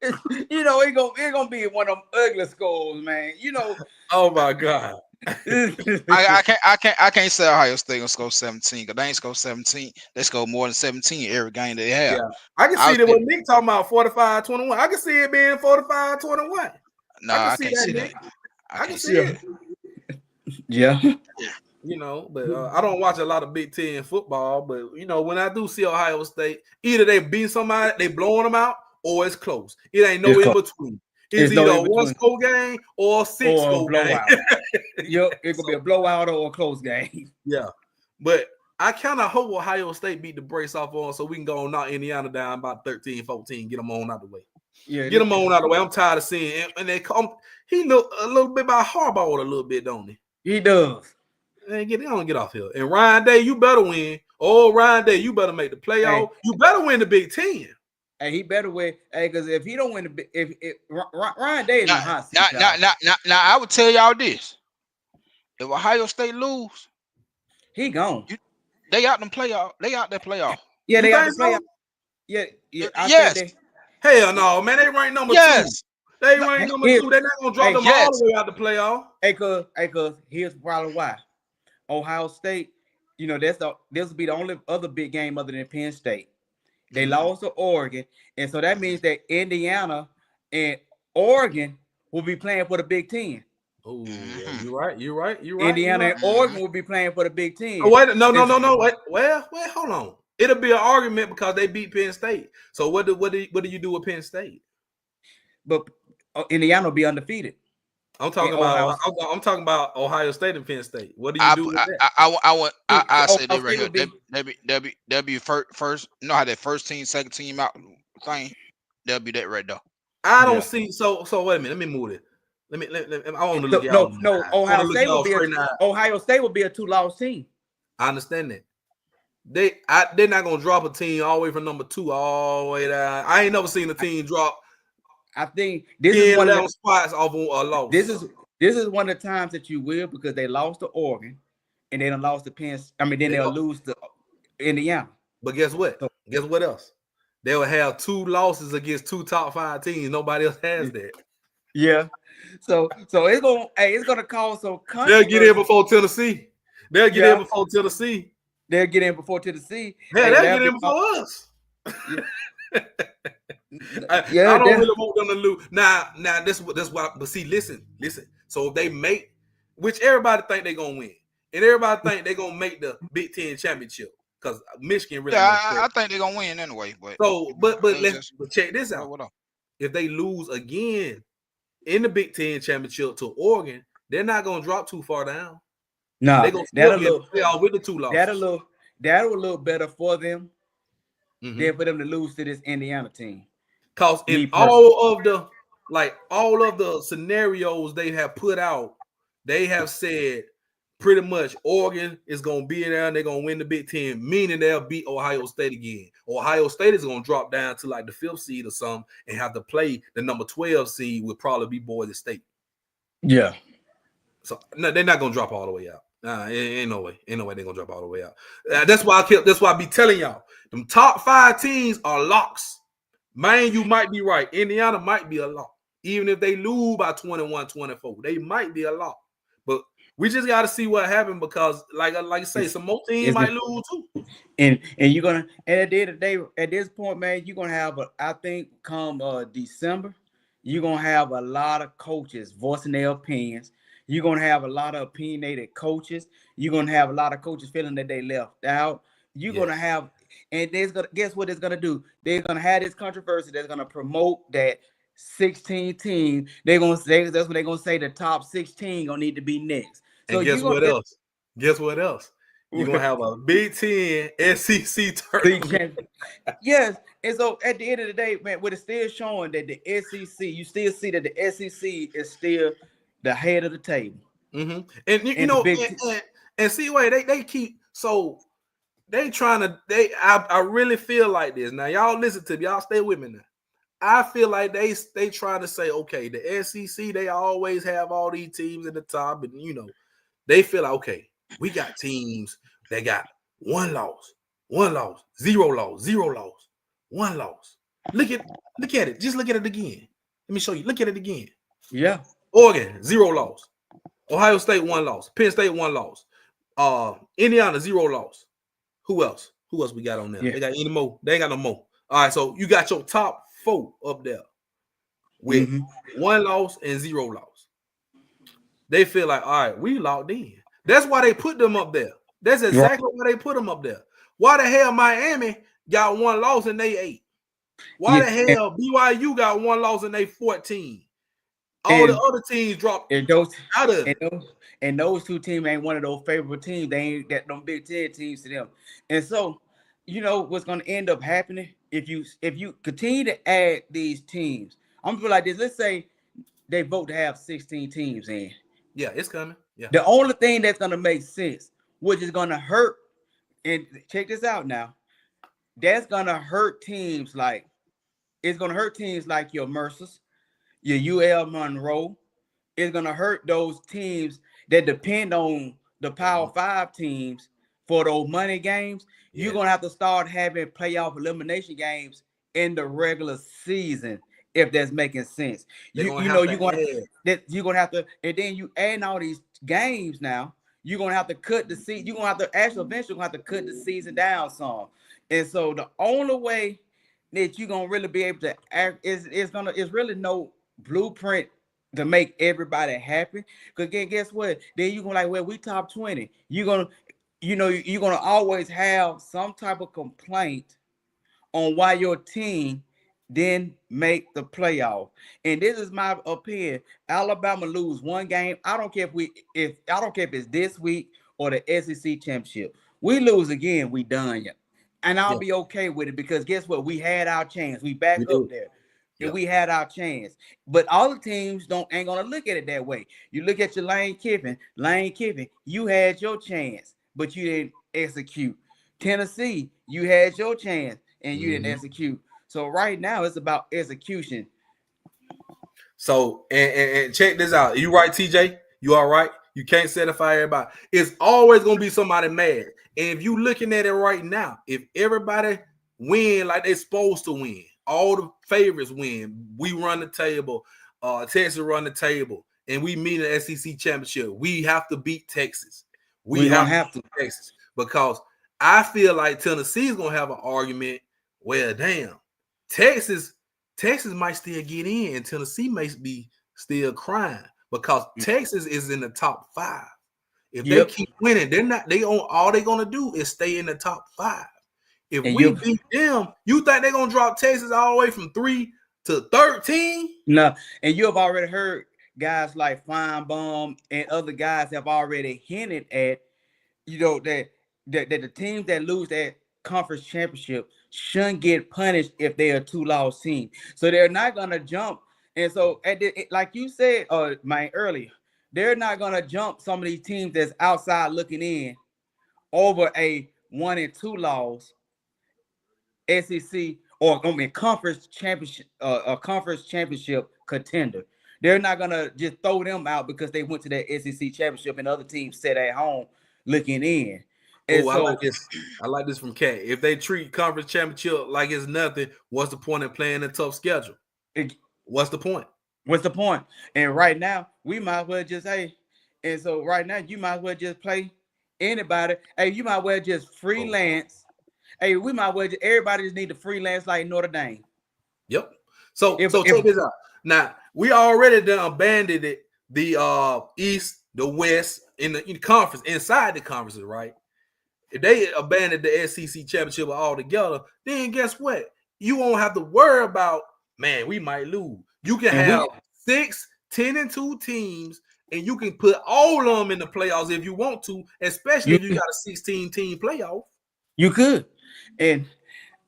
it's gonna be one of them ugly scores, man. You know.
Oh my God.
I can't say Ohio State gonna score 17 because they ain't score 17. They score more than 17 every game they have.
Yeah, I can see that what Nick talking about 45-21. I can see it being 45-21.
No, I can't see that.
I can see it.
Yeah.
You know, but I don't watch a lot of Big Ten football. But you know, when I do see Ohio State, either they beat somebody, they blowing them out, or it's close. It ain't no in between. It's either a one-score game or a six-score game.
Yep, it could be a blowout or a close game.
Yeah, but I kind of hope Ohio State beat the brakes off on so we can go and knock Indiana down about 13-14, get them on out the way.
Yeah,
get them on out the way. I'm tired of seeing it. And they come. He look a little bit by Harbaugh a little bit, don't he?
He does.
They don't get off here. And Ryan Day, you better win. Oh, Ryan Day, you better make the playoff. Hey, you better win the Big Ten.
Hey, he better win. Hey, because if he don't win if Ryan Day is in the hot seat.
Now, I would tell y'all this: if Ohio State lose,
he gone.
They out them playoff. They out there playoff.
Yeah, they out the playoff. Yeah.
Yes.
Hell no, man. They rank number 2. They rank number 2. They're not gonna drop them all the way out the playoff.
Hey, cause here's probably why. Ohio State, you know, this will be the only other big game other than Penn State. They lost to Oregon, and so that means that Indiana and Oregon will be playing for the Big Ten.
Oh, yeah, you're right.
Indiana and Oregon will be playing for the Big Ten.
Oh, wait, no. Wait, well, hold on. It'll be an argument because they beat Penn State. So what do you do with Penn State?
But Indiana will be undefeated.
I'm talking about Ohio State and Penn State. What do you do with that?
I say they right here. They'll be first. You know how that first team, second team out thing. They'll be that right there.
I don't see. So wait a minute. Let me move it. I want to look at
no. Ohio State will be a 2-loss team.
I understand that. They're not gonna drop a team all the way from number 2 all the way down. I ain't never seen a team drop.
I think this is one of
those spots off on a loss.
This is one of the times that you will, because they lost to Oregon and they done lost to Penn. I mean, then they'll lose to Indiana.
But guess what? Guess what else? They will have 2 losses against 2 top 5 teams. Nobody else has that.
Yeah. So it's gonna cause some controversy.
They'll get in before Tennessee. They'll get in before Tennessee.
They'll get in before Tennessee.
Yeah, they'll get in before us. I don't really want them to lose. Now this why. But see, listen. So if they make, which everybody think they're gonna win, and everybody think they're gonna make the Big Ten championship, because Michigan really.
Yeah, I think they're gonna win anyway. But
let's check this out. If they lose again in the Big Ten championship to Oregon, they're not gonna drop too far down.
No,
they're gonna still get playoff with the 2 losses.
That'll look better for them than for them to lose to this Indiana team.
Because in all of the scenarios they have put out, they have said pretty much Oregon is going to be there and they're going to win the Big Ten, meaning they'll beat Ohio State again. Ohio State is going to drop down to like the 5th seed or something and have to play the number 12 seed, would probably be Boise State.
Yeah.
So no, they're not going to drop all the way out. Ain't no way they're going to drop all the way out. That's why I be telling y'all, them top 5 teams are locks. Man, you might be right. Indiana might be a lock. Even if they lose by 21-24, they might be a lock. But we just got to see what happens, because, like I say, some more teams might lose too.
And you're gonna, and at the end of the day, at this point, man, you're gonna have I think come December, you're gonna have a lot of coaches voicing their opinions. You're gonna have a lot of opinionated coaches. You're gonna have a lot of coaches feeling that they left out. You're gonna have. And guess what it's gonna do? They're gonna have this controversy that's gonna promote that 16 team. They're gonna say that's what they're gonna say. The top 16 gonna need to be next. So
and guess what else? Guess what else? You're gonna have a Big Ten SEC tournament.
Yes. And so at the end of the day, man, what it's still showing that the SEC, you still see that the SEC is still the head of the table.
Mm-hmm. And you know, and see why they keep so. They trying to. I really feel like this. Now, y'all listen to me. Y'all stay with me now. I feel like they trying to say, okay, the SEC, they always have all these teams at the top, and you know, they feel like, okay, we got teams that got 1 loss, 0 loss, 1 loss. Look at it. Just look at it again. Let me show you. Look at it again.
Yeah.
Oregon, 0 loss. Ohio State 1 loss. Penn State 1 loss. Indiana 0 loss. Who else? Who else we got on there?
Yeah.
They got any more? They ain't got no more. All right, so you got your top 4 up there with 1 loss and 0 loss. They feel like, all right, we locked in. That's why they put them up there. That's exactly why they put them up there. Why the hell Miami got 1 loss and they 8? Why the hell BYU got 1 loss and they 14? All the other teams dropped out of it.
And those 2 teams ain't one of those favorable teams. They ain't got them Big Ten teams to them. And so, you know what's going to end up happening if you continue to add these teams. I'm gonna feel like this. Let's say they vote to have 16 teams in.
Yeah, it's coming. Yeah.
The only thing that's gonna make sense, which is gonna hurt, and check this out now, that's gonna hurt teams like your Mercers, your UL Monroe. It's gonna hurt those teams that depend on the Power 5 teams for those money games. Yeah. You're gonna have to start having playoff elimination games in the regular season, if that's making sense. You're gonna have to, and then you add all these games now. You're gonna have to cut the season. You're gonna have to eventually have to cut the season down some. And so the only way that you're gonna really be able to act is really no blueprint to make everybody happy. Because again, guess what? Then you're gonna like, well, we top 20. You're gonna always have some type of complaint on why your team didn't make the playoff. And this is my opinion. Alabama lose 1 game. I don't care if it's this week or the SEC championship. We lose again, we done. And I'll be okay with it, because guess what? We had our chance. We back up there. And we had our chance. But all the teams ain't gonna look at it that way. You look at your Lane Kiffin, you had your chance, but you didn't execute. Tennessee, you had your chance and you didn't execute. So right now it's about execution.
So and check this out. You right, TJ? You all right? You can't satisfy everybody. It's always gonna be somebody mad. And if you looking at it right now, if everybody win like they're supposed to win, all the favorites win, we run the table, Texas run the table, and we meet an SEC championship, we have to beat Texas. We have to beat Texas, because I feel like Tennessee's gonna have an argument. Well, damn, Texas might still get in, and Tennessee may be still crying, because Texas is in the top 5. If they keep winning, all they're gonna do is stay in the top 5. If we beat them, you think they're gonna drop Texas all the way from 3 to 13?
No, and you have already heard guys like Feinbaum and other guys have already hinted at, that the teams that lose that conference championship shouldn't get punished if they're a 2-loss team. So they're not gonna jump. And so like you said, earlier, they're not gonna jump some of these teams that's outside looking in over a 1 and 2 loss SEC or conference championship, a conference championship contender. They're not gonna just throw them out because they went to that SEC championship and other teams sat at home looking in. And
I like this. I like this from Cat. If they treat conference championship like it's nothing, what's the point in playing a tough schedule? What's the point?
What's the point? And right now, we might as well just and so right now you might as well just play anybody. Hey, you might as well just freelance. Hey, we might as well everybody just need to freelance like Notre Dame.
Yep. So check this out. Now, we already done abandoned it, the East, the West, in the conference, inside the conferences, right? If they abandoned the SEC championship altogether, then guess what? You won't have to worry about, man, we might lose. You can have 6 10-2 teams, and you can put all of them in the playoffs if you want to, especially if you got a 16-team playoff.
You could. And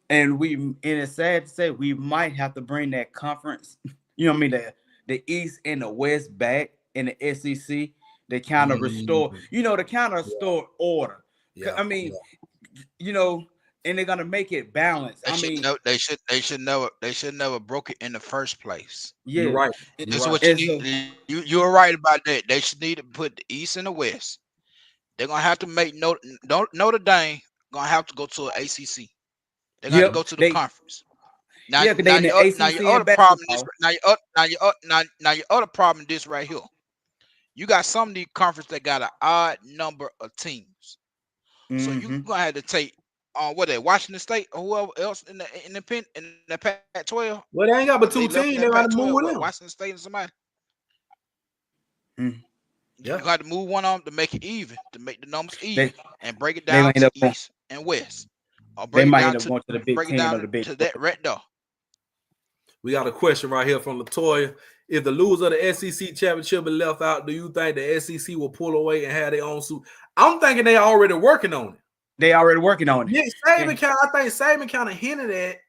it's sad to say we might have to bring that conference, the East and the West back in the SEC. They kind of restore, restore order. Yeah, and they're gonna make it balanced.
They should never broke it in the first place.
Yeah,
you're right.
This is what you need. You're right about that. They should need to put the East and the West. They're gonna have to make Notre Dame gonna have to go to an ACC. They're gonna go to the conference. Now, your other problem is this right here. You got some of these conferences that got an odd number of teams. So you're
Mm-hmm.
gonna have to take what they Washington State or whoever else in the Pac-12.
Well, they ain't got
If
but
they
two
left in
teams.
that
They got to
Pac-12,
move with
what
them.
Washington State and somebody,
Mm.
you
Yeah.
got to move one of them to make it even, to make the numbers
They
even, and break it
they
down
might end
to
up going,
East and West, or
they
break it
might
down
end up
to
going to the Big Ten or the Big 12.
that right there.
We got a question right here from Latoya. If the loser of the SEC championship is left out, do you think the SEC will pull away and have their own suit? I'm thinking they already working on it.
They already working on it.
Nick Saban I think Saban kind of hinted at.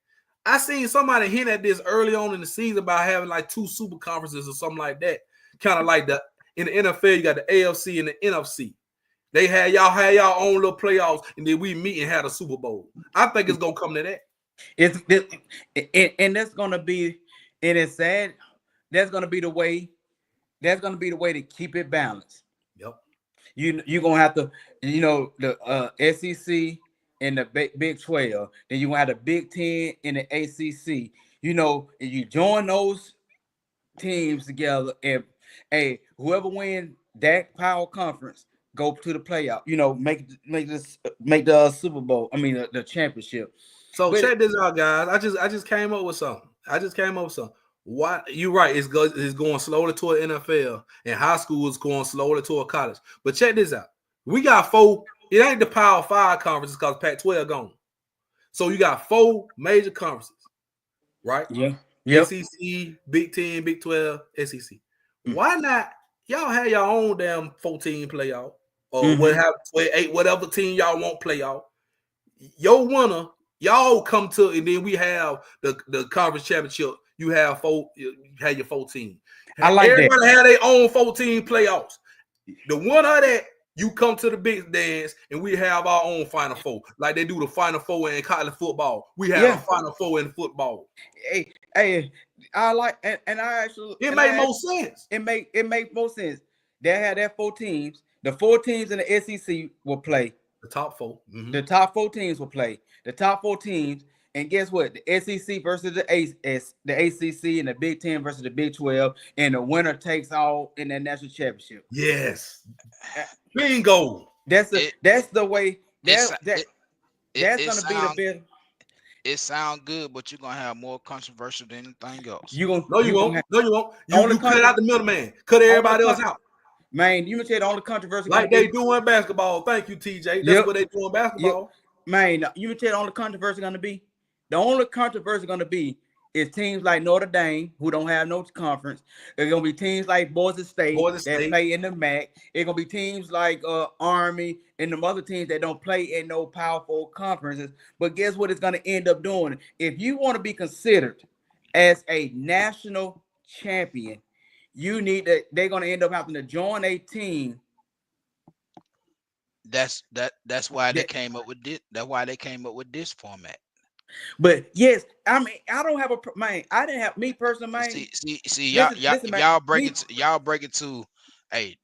I seen somebody hint at this early on in the season about having like 2 super conferences or something like that. Kind of like in the NFL, you got the AFC and the NFC. They had y'all own little playoffs, and then we meet and had a Super Bowl. I think it's gonna come to that.
And that's gonna be, and it's sad. That's gonna be the way. That's gonna be the way to keep it balanced.
Yep.
You're gonna have to, the SEC and the Big 12. Then you gonna have the Big 10 and the ACC. If you join those teams together, and whoever wins that power conference go to the playoff. Make the Super Bowl. I mean the championship.
So
But
check this out, guys. I just came up with something. Why you're right? It's going slowly toward NFL, and high school is going slowly toward college. But check this out. We got 4. It ain't the Power 5 conferences because Pac-12 gone. So you got 4 major conferences, right?
yeah, yep.
ACC, Big 10, Big 12, SEC.
Mm.
Why not? Y'all have your own damn 14 playoff or
Mhm.
what have 8, whatever team y'all want playoff. Your winner, y'all come to, and then we have the conference championship. You have 4. You have your 14.
I like that.
Everybody have their own 14 playoffs. The winner of that, you come to the big dance, and we have our own Final Four, like they do the Final Four in college football. We have a Final Four in football.
Hey, I like, and I actually
it make more sense.
It make more sense. They had their 4 teams. The 4 teams in the SEC will play.
The top 4. Mm-hmm.
The top 4 teams will play. The top 4 teams, and guess what? The SEC versus the ACC, and the Big 10 versus the Big 12, and the winner takes all in that national championship.
Yes, bingo.
That's the way. That's gonna be the best.
It sounds good, but you're gonna have more controversy than anything else.
You won't. You cut out the middleman. Cut everybody else out.
Man, you tell the only controversy
like they do in basketball. Thank you, TJ. That's what they do in basketball.
Man, you tell the only controversy gonna be. The only controversy gonna be is teams like Notre Dame who don't have no conference. It's gonna be teams like Boise State that play in the MAC. It's gonna be teams like Army and the other teams that don't play in no powerful conferences. But guess what it's gonna end up doing? If you want to be considered as a national champion, they're gonna end up having to join a team.
That's why they came up with this. That's why they came up with this format.
But yes, I mean, I don't have a man. I didn't have me personally, man.
See, y'all break it to, hey,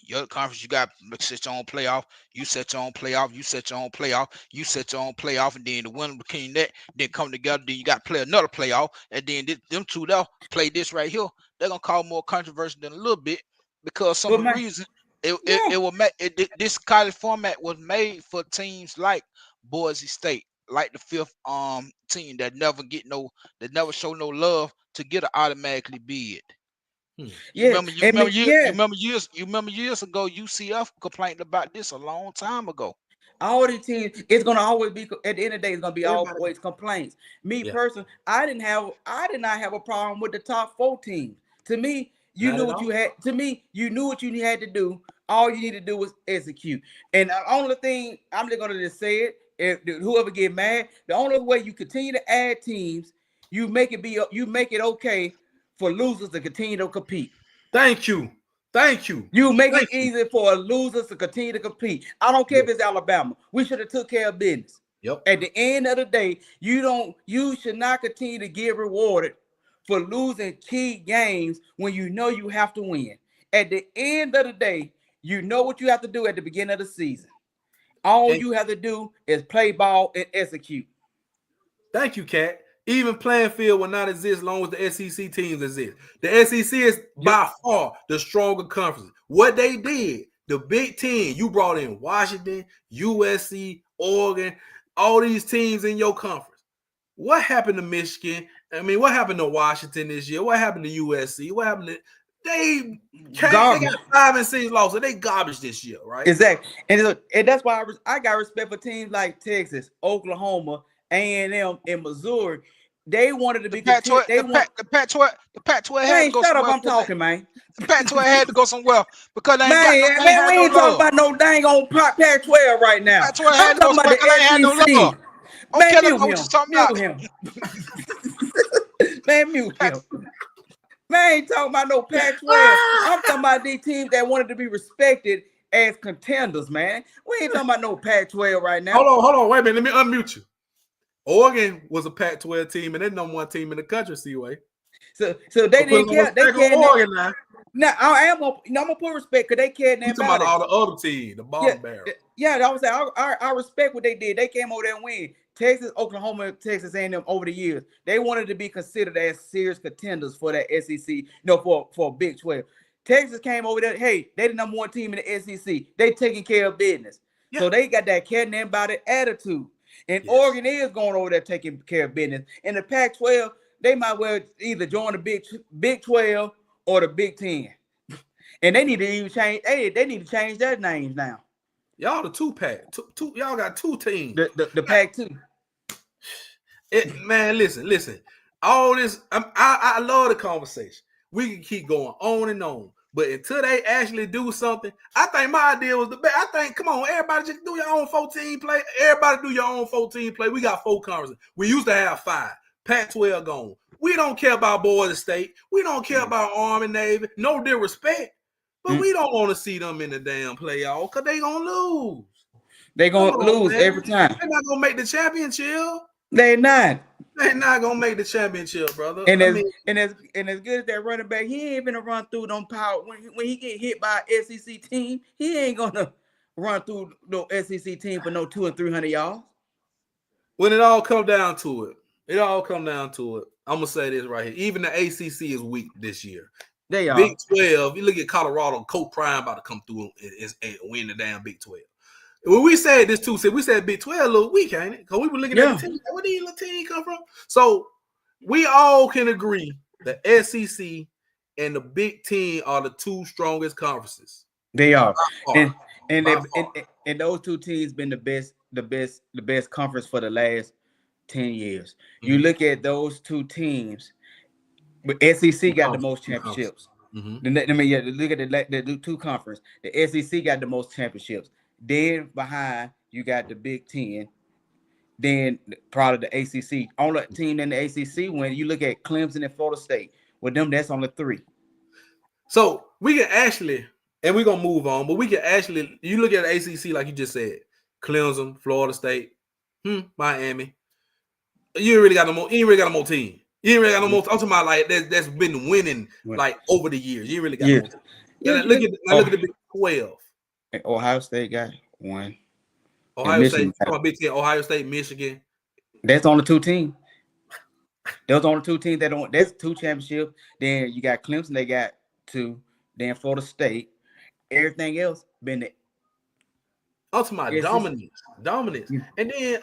your conference, you got to set your own playoff. You set your own playoff. You set your own playoff. You set your own playoff, and then the winner between that, then come together. Then you got to play another playoff, and then them two there play this right here. They're gonna cause more controversy than a little bit because some of the reason it will make this college format was made for teams like Boise State, like the 5th team that never show no love to get an automatically bid. You remember years ago, UCF complained about this a long time ago.
All these teams, it's gonna always be at the end of the day, it's gonna be always complaints. Me personally, I did not have a problem with the top 4 teams. To me, you knew what you had. To me, you knew what you had to do. All you need to do was execute. And the only thing I'm just gonna just say it. If whoever get mad, the only way you continue to add teams, you make it okay for losers to continue to compete.
Thank you.
You make it easy for losers to continue to compete. I don't care if it's Alabama. We should have took care of business.
Yep.
At the end of the day, you should not continue to get rewarded for losing key games when you know you have to win. At the end of the day, you know what you have to do at the beginning of the season. All you have to do is play ball and execute.
Thank you, Kat. Even playing field will not exist as long as the SEC teams exist. The SEC is by far the stronger conference. What they did, the Big Ten, you brought in Washington, USC, Oregon, all these teams in your conference. What happened to Michigan? I mean, what happened to Washington this year? What happened to USC? What happened to they got 5 and 6 losses. They garbage this year, right?
Exactly. And that's why I got respect for teams like Texas, Oklahoma, A&M, and Missouri. They wanted to be
the Pac-12 had to go
shut up,
somewhere.
I'm talking, man.
The Pac-12 had to go somewhere because they
ain't
got
we ain't talking about no dang on Pac-12 right now.
Pac-12 had to go somewhere because they ain't had no love.
Man, mute him. Man, mute him. Man, ain't talking about no Pac-12. I'm talking about these teams that wanted to be respected as contenders, man. We ain't talking about no Pac-12 right now.
Hold on. Wait a minute. Let me unmute you. Oregon was a Pac-12 team, and they're number 1 team in the country, Seaway.
So they didn't care. They cared.
Oregon now.
Now I'm gonna put respect because they cared that about
all the other teams, the bottom barrel.
Yeah, I was saying I respect what they did. They came over there and win. Texas, Oklahoma, Texas A&M over the years, they wanted to be considered as serious contenders for that SEC. For Big 12. Texas came over there. Hey, they the number 1 team in the SEC. They taking care of business. Yeah. So they got that caring about it attitude. And Oregon is going over there taking care of business. In the Pac-12, they might well either join the Big 12 or the Big 10. And they need to even change. They need to change their names now.
Y'all the 2-pack. Y'all got 2 teams.
The Pac-2.
Man, listen. All this, I love the conversation. We can keep going on and on. But until they actually do something, I think my idea was the best. I think, come on, everybody just do your own 14 play. Everybody do your own 14 play. We got 4 conferences. We used to have 5. Pac-12 gone. We don't care about Boise State. We don't care about Army, Navy. No disrespect. But we don't want to see them in the damn playoff because they going to lose.
They're going to lose every time.
They're not going to make the championship.
They're not.
They're not gonna make the championship, brother.
And as good as that running back, he ain't gonna run through them power. When he get hit by an SEC team, he ain't gonna run through no SEC team for no 200 and 300 yards.
When it all come down to it, I'm gonna say this right here. Even the ACC is weak this year.
They are.
Big 12. You look at Colorado, Coach Prime about to come through and win the damn Big 12. When we said this too, we said Big 12 a little weak, ain't it? Because we were looking at the team. Where these little teams come from? So we all can agree the SEC and the Big 10 are the 2 strongest conferences.
They are, and those 2 teams been the best conference for the last 10 years. Mm-hmm. You look at those 2 teams, but SEC got the most championships. Mm-hmm. Look at the 2 conference. The SEC got the most championships. Then behind you got the Big 10. Then probably the ACC. Only team in the ACC when you look at Clemson and Florida State. With them, that's only 3.
So we can actually, and we're gonna move on, but we can actually. You look at the ACC like you just said, Clemson, Florida State, Miami. You ain't really got no more. You ain't really got no more team. You ain't really got no more. I'm talking about like that's been winning like over the years. You ain't really got no more team. Look at the Big 12.
Ohio State got 1.
Ohio State, Michigan.
That's on the 2 teams. Those only 2 teams that don't. That's 2 championships. Then you got Clemson. They got 2. Then Florida State. Everything else been it.
Ultimate dominance. Yeah. And then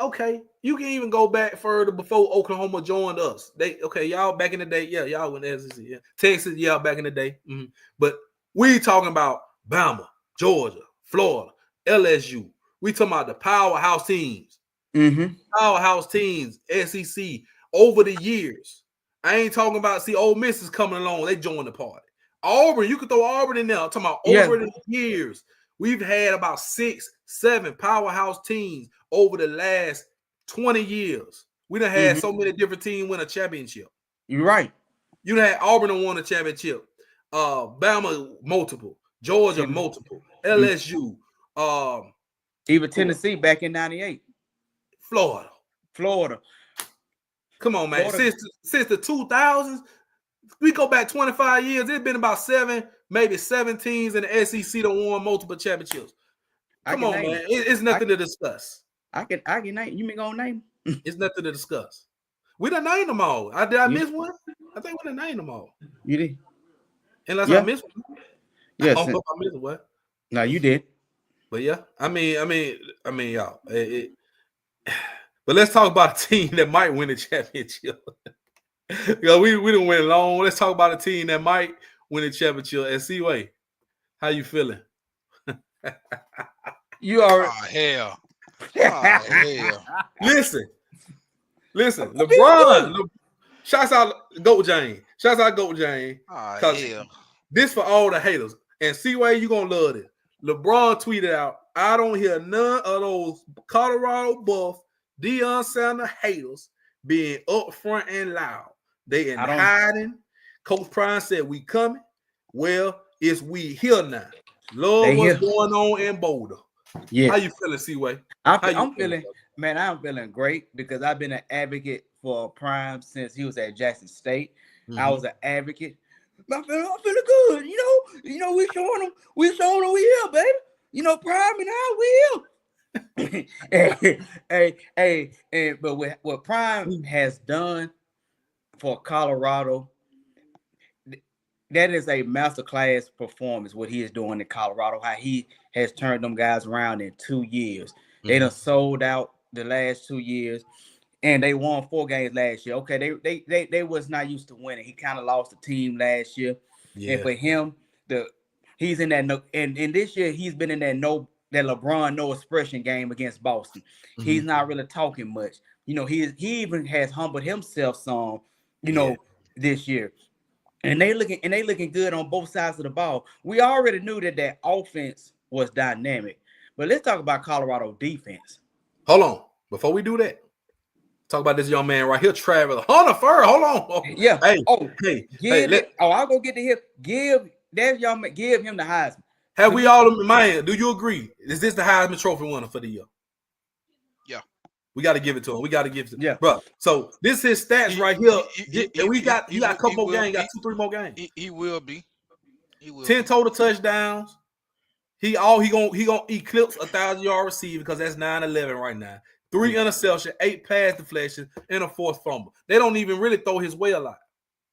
you can even go back further before Oklahoma joined us. Y'all back in the day, y'all went to SEC. Yeah. Texas, back in the day. Mm-hmm. But we talking about Bama, Georgia, Florida, LSU. We talking about the powerhouse teams. Mm-hmm. Powerhouse teams, SEC, over the years. I ain't talking about, Ole Miss is coming along. They joined the party. Auburn, you could throw Auburn in there. I'm talking about over the years. We've had about 6, 7 powerhouse teams over the last 20 years. We done had so many different teams win a championship.
You're right.
You done had Auburn won a championship. Bama, multiple. Georgia, multiple. LSU.
Even Tennessee back in 98.
Florida. Come on, man. Since the 2000s, we go back 25 years. It's been about 7 teams in the SEC that won multiple championships. Come on, man. It's nothing to discuss.
I can name. You mean gonna name?
It's nothing to discuss. We done named them all. Did I miss one? I think we done named them all.
You did.
Unless I missed one.
Yes.
I don't know if I missed one.
No, you did.
But yeah, I mean, y'all. But let's talk about a team that might win the championship. we didn't win long. Let's talk about a team that might win the championship. And C-Way, how you feeling?
You are.
Oh hell. Oh hell.
Listen. LeBron. Shouts out Goat Jane.
Oh hell.
This for all the haters. And C-Way, you gonna love it. LeBron tweeted out, I don't hear none of those Colorado buff Deion Sanders haters being upfront and loud. They in hiding. Coach Prime said we coming. Well, it's we here now. Love what's going on in Boulder. Yeah. How you feeling, C-Way?
I'm feeling, man, I'm feeling great because I've been an advocate for Prime since he was at Jackson State. Mm-hmm. I was an advocate. I'm feeling good. You know, we showing them we here, baby. You know, Prime and I will. But what Prime has done for Colorado, that is a masterclass performance. What he is doing in Colorado, how he has turned them guys around in 2 years. Mm-hmm. They done sold out the last 2 years, and they won 4 games last year. Okay, they was not used to winning. He kind of lost the team last year, and for him, he's in that and this year he's been in that LeBron no expression game against Boston. Mm-hmm. He's not really talking much. You know, he even has humbled himself some. This year. And they looking good on both sides of the ball. We already knew that offense was dynamic. But let's talk about Colorado defense.
Hold on. Before we do that, talk about this young man right here, Travis Hunter first. Hold on.
Yeah.
I'll
go get to him. Give that young man, give him the Heisman.
Have we all in mind? Do you agree? Is this the Heisman Trophy winner for the year?
Yeah.
We got to give it to him.
Yeah,
bro. So this is stats right here. And we got a couple more games. Got 2-3 more games.
He will be.
10 total touchdowns. He gonna eclipse 1,000-yard receiver because that's 9-11 right now. 3 interceptions, 8 pass deflections, and a 4th fumble. They don't even really throw his way a lot.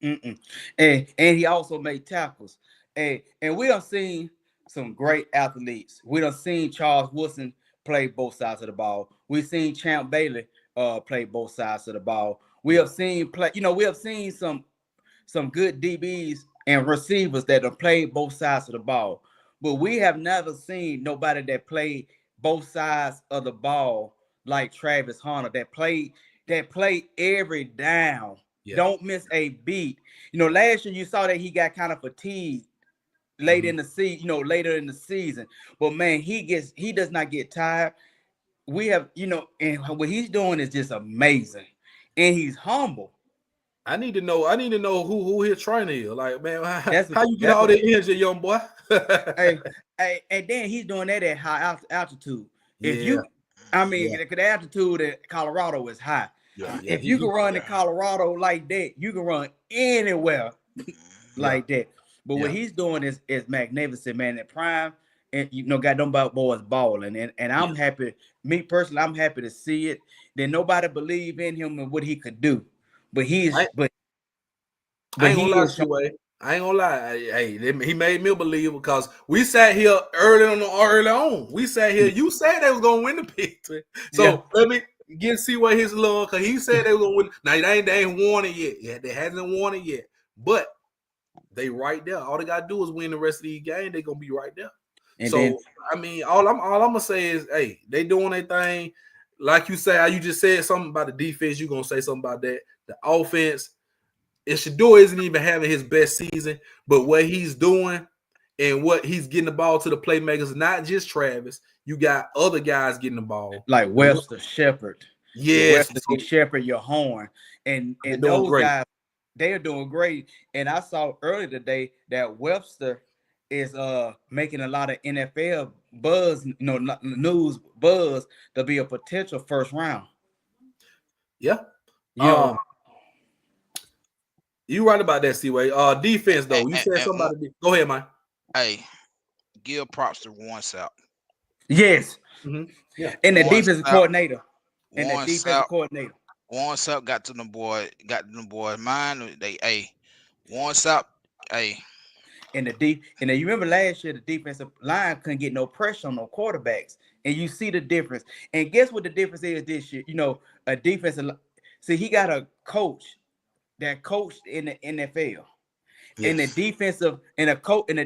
And he also made tackles. And we done seen some great athletes. We done seen Charles Woodson play both sides of the ball. We've seen Champ Bailey play both sides of the ball. We have seen some good DBs and receivers that have played both sides of the ball. But we have never seen nobody that played both sides of the ball like Travis Hunter that played every down. Yeah. Don't miss a beat. Last year you saw that he got kind of fatigued later in the season. But man, he does not get tired. We have, and what he's doing is just amazing. And he's humble.
I need to know who his trainer is. Like, man, how you get all the energy, young boy?
And then he's doing that at high altitude. The altitude at Colorado is high. If you can run in Colorado like that, you can run anywhere like that. But what he's doing is magnificent, man. At Prime, and got them boys balling, and I'm happy. Me personally, I'm happy to see it. That nobody believed in him and what he could do, but I ain't
gonna lie. Hey, he made me believe because we sat here early on. We sat here. You said they was gonna win the pick. So let me see what his love, because he said they were gonna win. Now they ain't won it yet. Yeah, they hasn't won it yet, but they right there. All they gotta do is win the rest of these games. They gonna be right there. And all I'm gonna say is, hey, they doing their thing. Like you say, you just said something about the defense. You gonna say something about that. The offense. And Shador isn't even having his best season, but what he's doing and what he's getting the ball to the playmakers, not just Travis. You got other guys getting the ball,
like Webster, Shepard.
Yes,
Webster, Shepard, your horn, and those guys, they are doing great. And I saw earlier today that Webster is making a lot of NFL buzz, news buzz to be a potential first round.
Yeah. You right about that, C-Way. Defense though, you said somebody. Go ahead, man.
Hey, give props to Warren Sapp.
Yes.
Mm-hmm. Yeah.
And the defensive coordinator.
Warren Sapp got to them boys mind. They Warren Sapp,
And you remember last year the defensive line couldn't get no pressure on no quarterbacks, and you see the difference. And guess what the difference is this year? A defensive. See, he got a coach that coached in the NFL, and the defensive and a coach and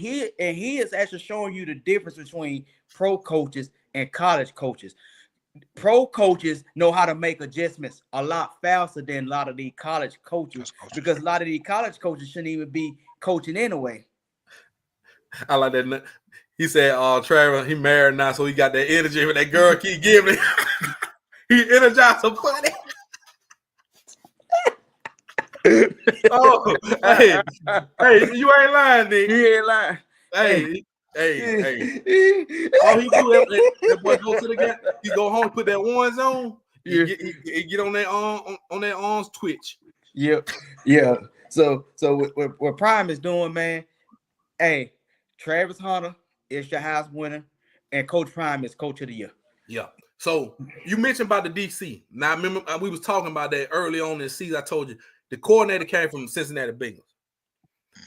he is actually showing you the difference between pro coaches and college coaches. Pro coaches know how to make adjustments a lot faster than a lot of these college coaches, because a lot of these college coaches shouldn't even be coaching anyway.
I like that. He said, Trevor, he married now, so he got that energy when that girl keep giving him. He energized some funny. Oh, hey, you ain't lying, nigga.
He ain't lying.
Hey. All he do that boy go to the game. He go home, put that ones on. He get on that arms twitch.
Yeah. So what Prime is doing, man. Hey, Travis Hunter is your Heisman winner, and Coach Prime is Coach of the Year.
Yeah. So you mentioned about the DC. Now, I remember we was talking about that early on in the season. I told you the coordinator came from Cincinnati Bengals.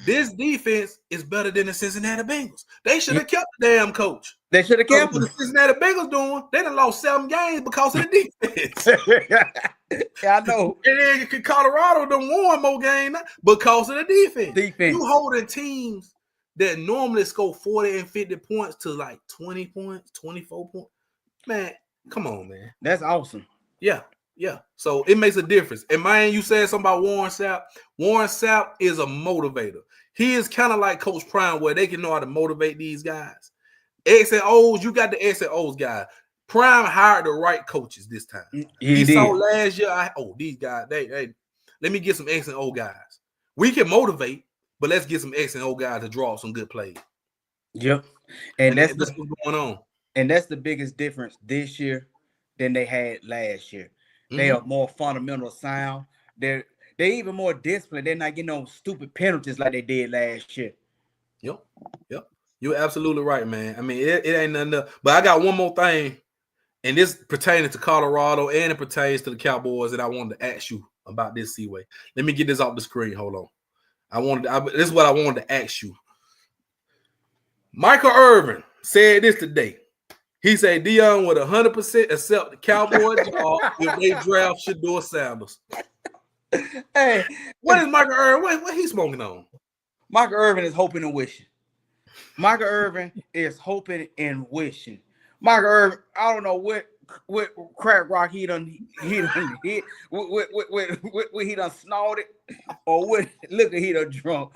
This defense is better than the Cincinnati Bengals. They should have kept the damn coach.
They should have kept
what the Cincinnati Bengals doing. They done lost 7 games because of the defense.
Yeah, I know.
And then Colorado done won more games because of the defense. You holding teams that normally score 40 and 50 points to like 20 points, 24 points. Man, come on, man.
That's awesome.
Yeah. So it makes a difference. And man, you said something about Warren Sapp. Warren Sapp is a motivator. He is kind of like Coach Prime, where they can know how to motivate these guys. X and O's, you got the X and O's guy. Prime hired the right coaches this time. He saw last year, these guys, they let me get some X and O guys. We can motivate, but let's get some X and O guys to draw some good plays.
Yep. And that's
what's going on.
And that's the biggest difference this year than they had last year. They are more fundamental sound. They're even more disciplined. They're not getting no stupid penalties like they did last year.
Yep. You're absolutely right, man. I mean, it ain't nothing else. But I got one more thing, and this pertains to Colorado and it pertains to the Cowboys that I wanted to ask you about this, Seaway. Let me get this off the screen. Hold on. This is what I wanted to ask you. Michael Irvin said this today. He said Dion would 100% accept the Cowboy job if they draft Shedeur Sanders.
Hey,
what is Michael Irvin? What he's smoking on?
Michael Irvin is hoping and wishing. Michael Irvin is hoping and wishing. Michael Irvin, I don't know what crack rock he done hit, what he done snorted, or what liquor he done drunk,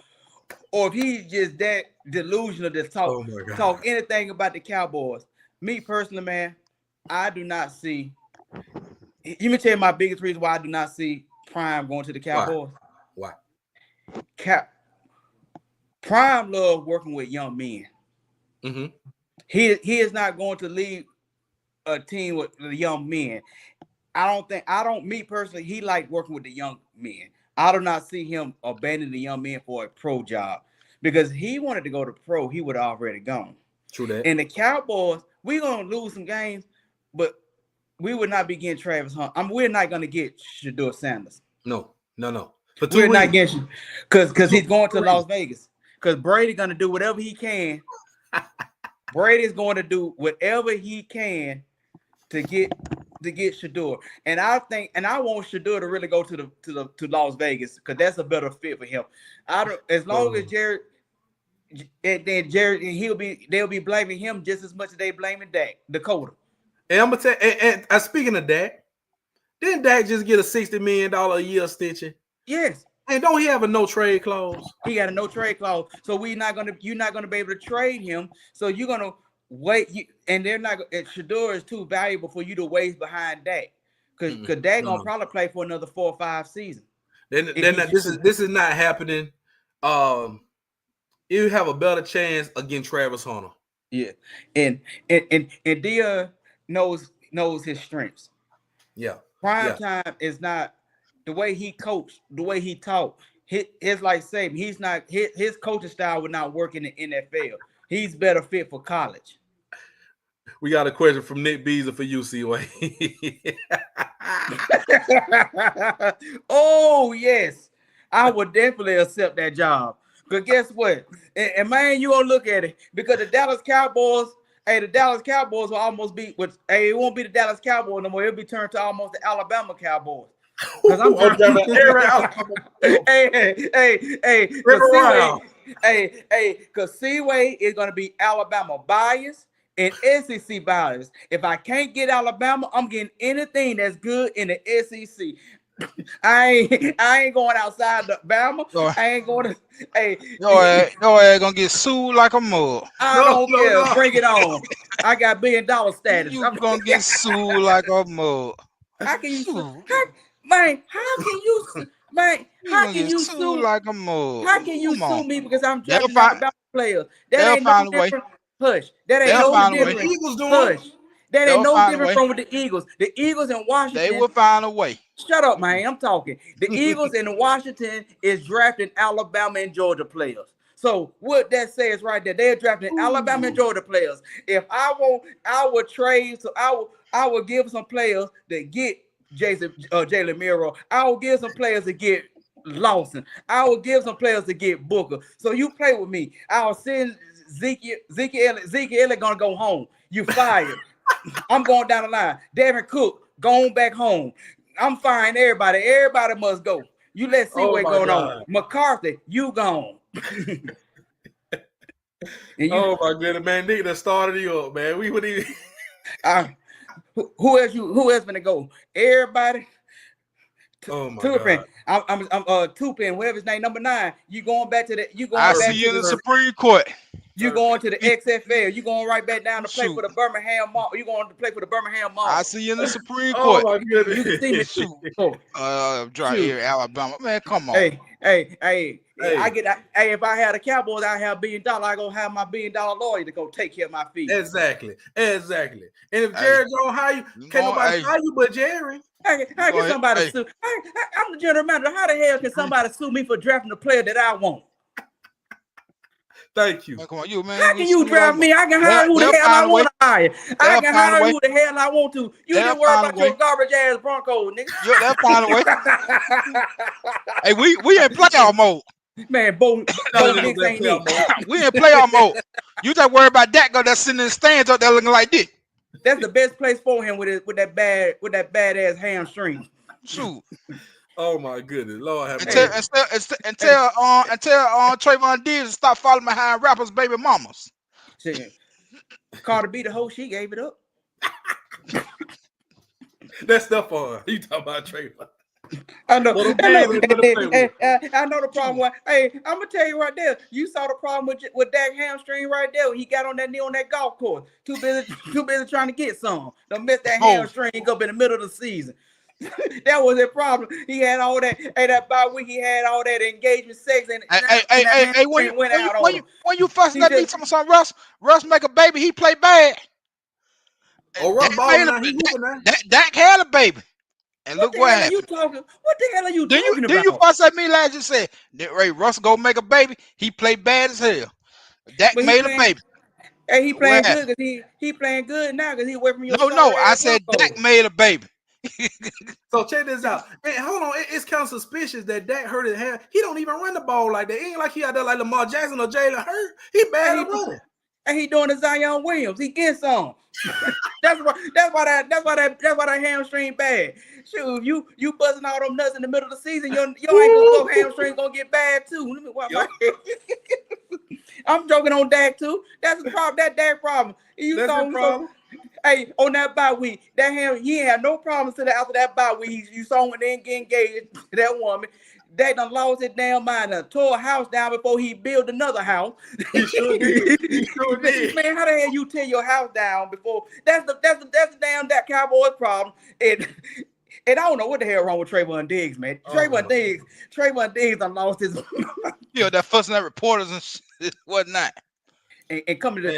or if he's just that delusional to talk anything about the Cowboys. Me personally, man, I do not see. Let me tell you my biggest reason why I do not see Prime going to the Cowboys.
Why?
Prime love working with young men.
Mm-hmm.
He is not going to lead a team with the young men. Me personally, he liked working with the young men. I do not see him abandoning the young men for a pro job, because he wanted to go to pro, he would have already gone.
True that.
And the Cowboys, we're going to lose some games, but we would not be getting Travis Hunt. We're not going to get Shedeur Sanders.
No.
We're not getting, because he's going to Las Vegas. Because Brady's going to do whatever he can. Brady's going to do whatever he can to get Shedeur. And I want Shedeur to really go to Las Vegas, because that's a better fit for him. As long as Jared. And then Jared, they'll be blaming him just as much as they blaming Dak, Dakota.
And I'm gonna tell. And speaking of Dak, didn't Dak just get a $60 million a year extension?
Yes.
And don't he have a no trade clause?
He got a no trade clause. So you're not gonna be able to trade him. So you're gonna wait. And they're not. Shedeur is too valuable for you to waste behind Dak, because Dak gonna probably play for another 4 or 5 seasons.
This is not happening. You have a better chance against Travis Hunter.
Yeah, and Dia knows his strengths.
Yeah,
prime time is not the way he coached, the way he taught. His like saying he's not his coaching style would not work in the NFL. He's better fit for college.
We got a question from Nick Beasley for you, CY.
Oh yes, I would definitely accept that job. But guess what? And man, you gonna look at it because the Dallas Cowboys. Hey, the Dallas Cowboys will almost be. Hey, it won't be the Dallas Cowboys no more. It'll be turned to almost the Alabama Cowboys. Because I'm hey, because Seaway is gonna be Alabama bias and SEC bias. If I can't get Alabama, I'm getting anything that's good in the SEC. I ain't going outside the Bama. I ain't going to. Hey,
your ass gonna get sued like a mug.
I don't care. Bring it on. I got $1 billion status.
You gonna get sued like a mug.
How can you sue? Man, how can you sue? Man, how can you sue
like a mug?
How can you sue me because I'm drafting Alabama players? That ain't no different. Hush. That ain't no different. Hush. That ain't no different from with the Eagles. The Eagles in Washington.
They will find a way.
Shut up, man. I'm talking. The Eagles in Washington is drafting Alabama and Georgia players. So what that says right there, they're drafting Alabama and Georgia players. If I want, I would trade. So I would give some players that get Jalen Miro. I will give some players to get Lawson. I will give some players to get Booker. So you play with me. I will send Zeke Elliott gonna go home. You fired. I'm going down the line. Devin Cook going back home. I'm firing everybody. Everybody must go. You let see what's going on. McCarthy, you gone.
Oh my goodness, man! Nigga that started you up, man. We would even.
Who else gonna go? Everybody.
Oh my
Tupin.
God.
I'm Tupin, whatever his name, number 9. You going back to the
see you in the Supreme Court.
You going to the XFL. You going right back down to play for the Birmingham Mall. You going to play for the Birmingham Mall.
I see you in the Supreme Court.
Oh my goodness.
You can see me shoot.
Dry here, Alabama. Man, come on.
Hey. If I had a Cowboys, I have $1 billion. I gonna have my $1 billion lawyer to go take care of my fees.
Exactly. And if Jerry gonna hire you, can't nobody hire you but Jerry.
How can somebody sue? I'm the general manager. How the hell can somebody sue me for drafting a player that I want?
Thank you.
Man, come on, you man.
How can you draft me? I can hire who the hell I want to hire. I can hire who the hell I want to. You didn't worry about your garbage ass Broncos, nigga.
They'll find a way. Hey, we in playoff mode.
Man, Bo Nix ain't it.
We in playoff mode. You just worry about that guy that's sitting in the stands up there looking like this.
That's the best place for him with that badass hamstring.
Shoot.
Oh my goodness, Lord have
mercy. Until Trayvon Diggs stop following behind rappers' baby mamas.
Carter B, the hoe, she gave it up.
That's stuff on her. You talking about Trayvon?
I know. I know the problem. Hey, I'm gonna tell you right there. You saw the problem with Dak hamstring right there. He got on that knee on that golf course. Too busy trying to get some. Don't miss that hamstring up in the middle of the season. That was a problem. He had all that. Hey, that bye week he had all that engagement sex and
when you fussing that beat some Russ make a baby, he play bad.
Oh, Russ balling now.
Dak had a baby. And look what happened.
What the hell are you talking about?
Then you fuss at me last. You said Ray Russ go make a baby. He played bad as hell. Dak made a baby.
Hey, he playing good because he playing good now because he away from your.
No. I said Dak made a baby.
So check this out. Hey, hold on. It's kind of suspicious that Dak hurt his hand. He don't even run the ball like that. It ain't like he out there like Lamar Jackson or Jalen Hurts. He bad at running.
And he doing the Zion Williams. He gets on. That's why that hamstring bad. Shoot, you buzzing all them nuts in the middle of the season, your ankle hamstring gonna get bad too. Let me watch my I'm joking on Dak too. That's the problem. That Dak problem.
That's the problem.
Hey, on that bye week, he ain't had no problems after that bye week. You saw when they get engaged to that woman. Dak done lost his damn mind and tore a house down before he built another house.
He sure did.
Man, how the hell you tear your house down before? That's the damn that Cowboys problem. And I don't know what the hell wrong with Trayvon Diggs, man. Trayvon Diggs done lost his
that fussing at reporters and whatnot.
And coming up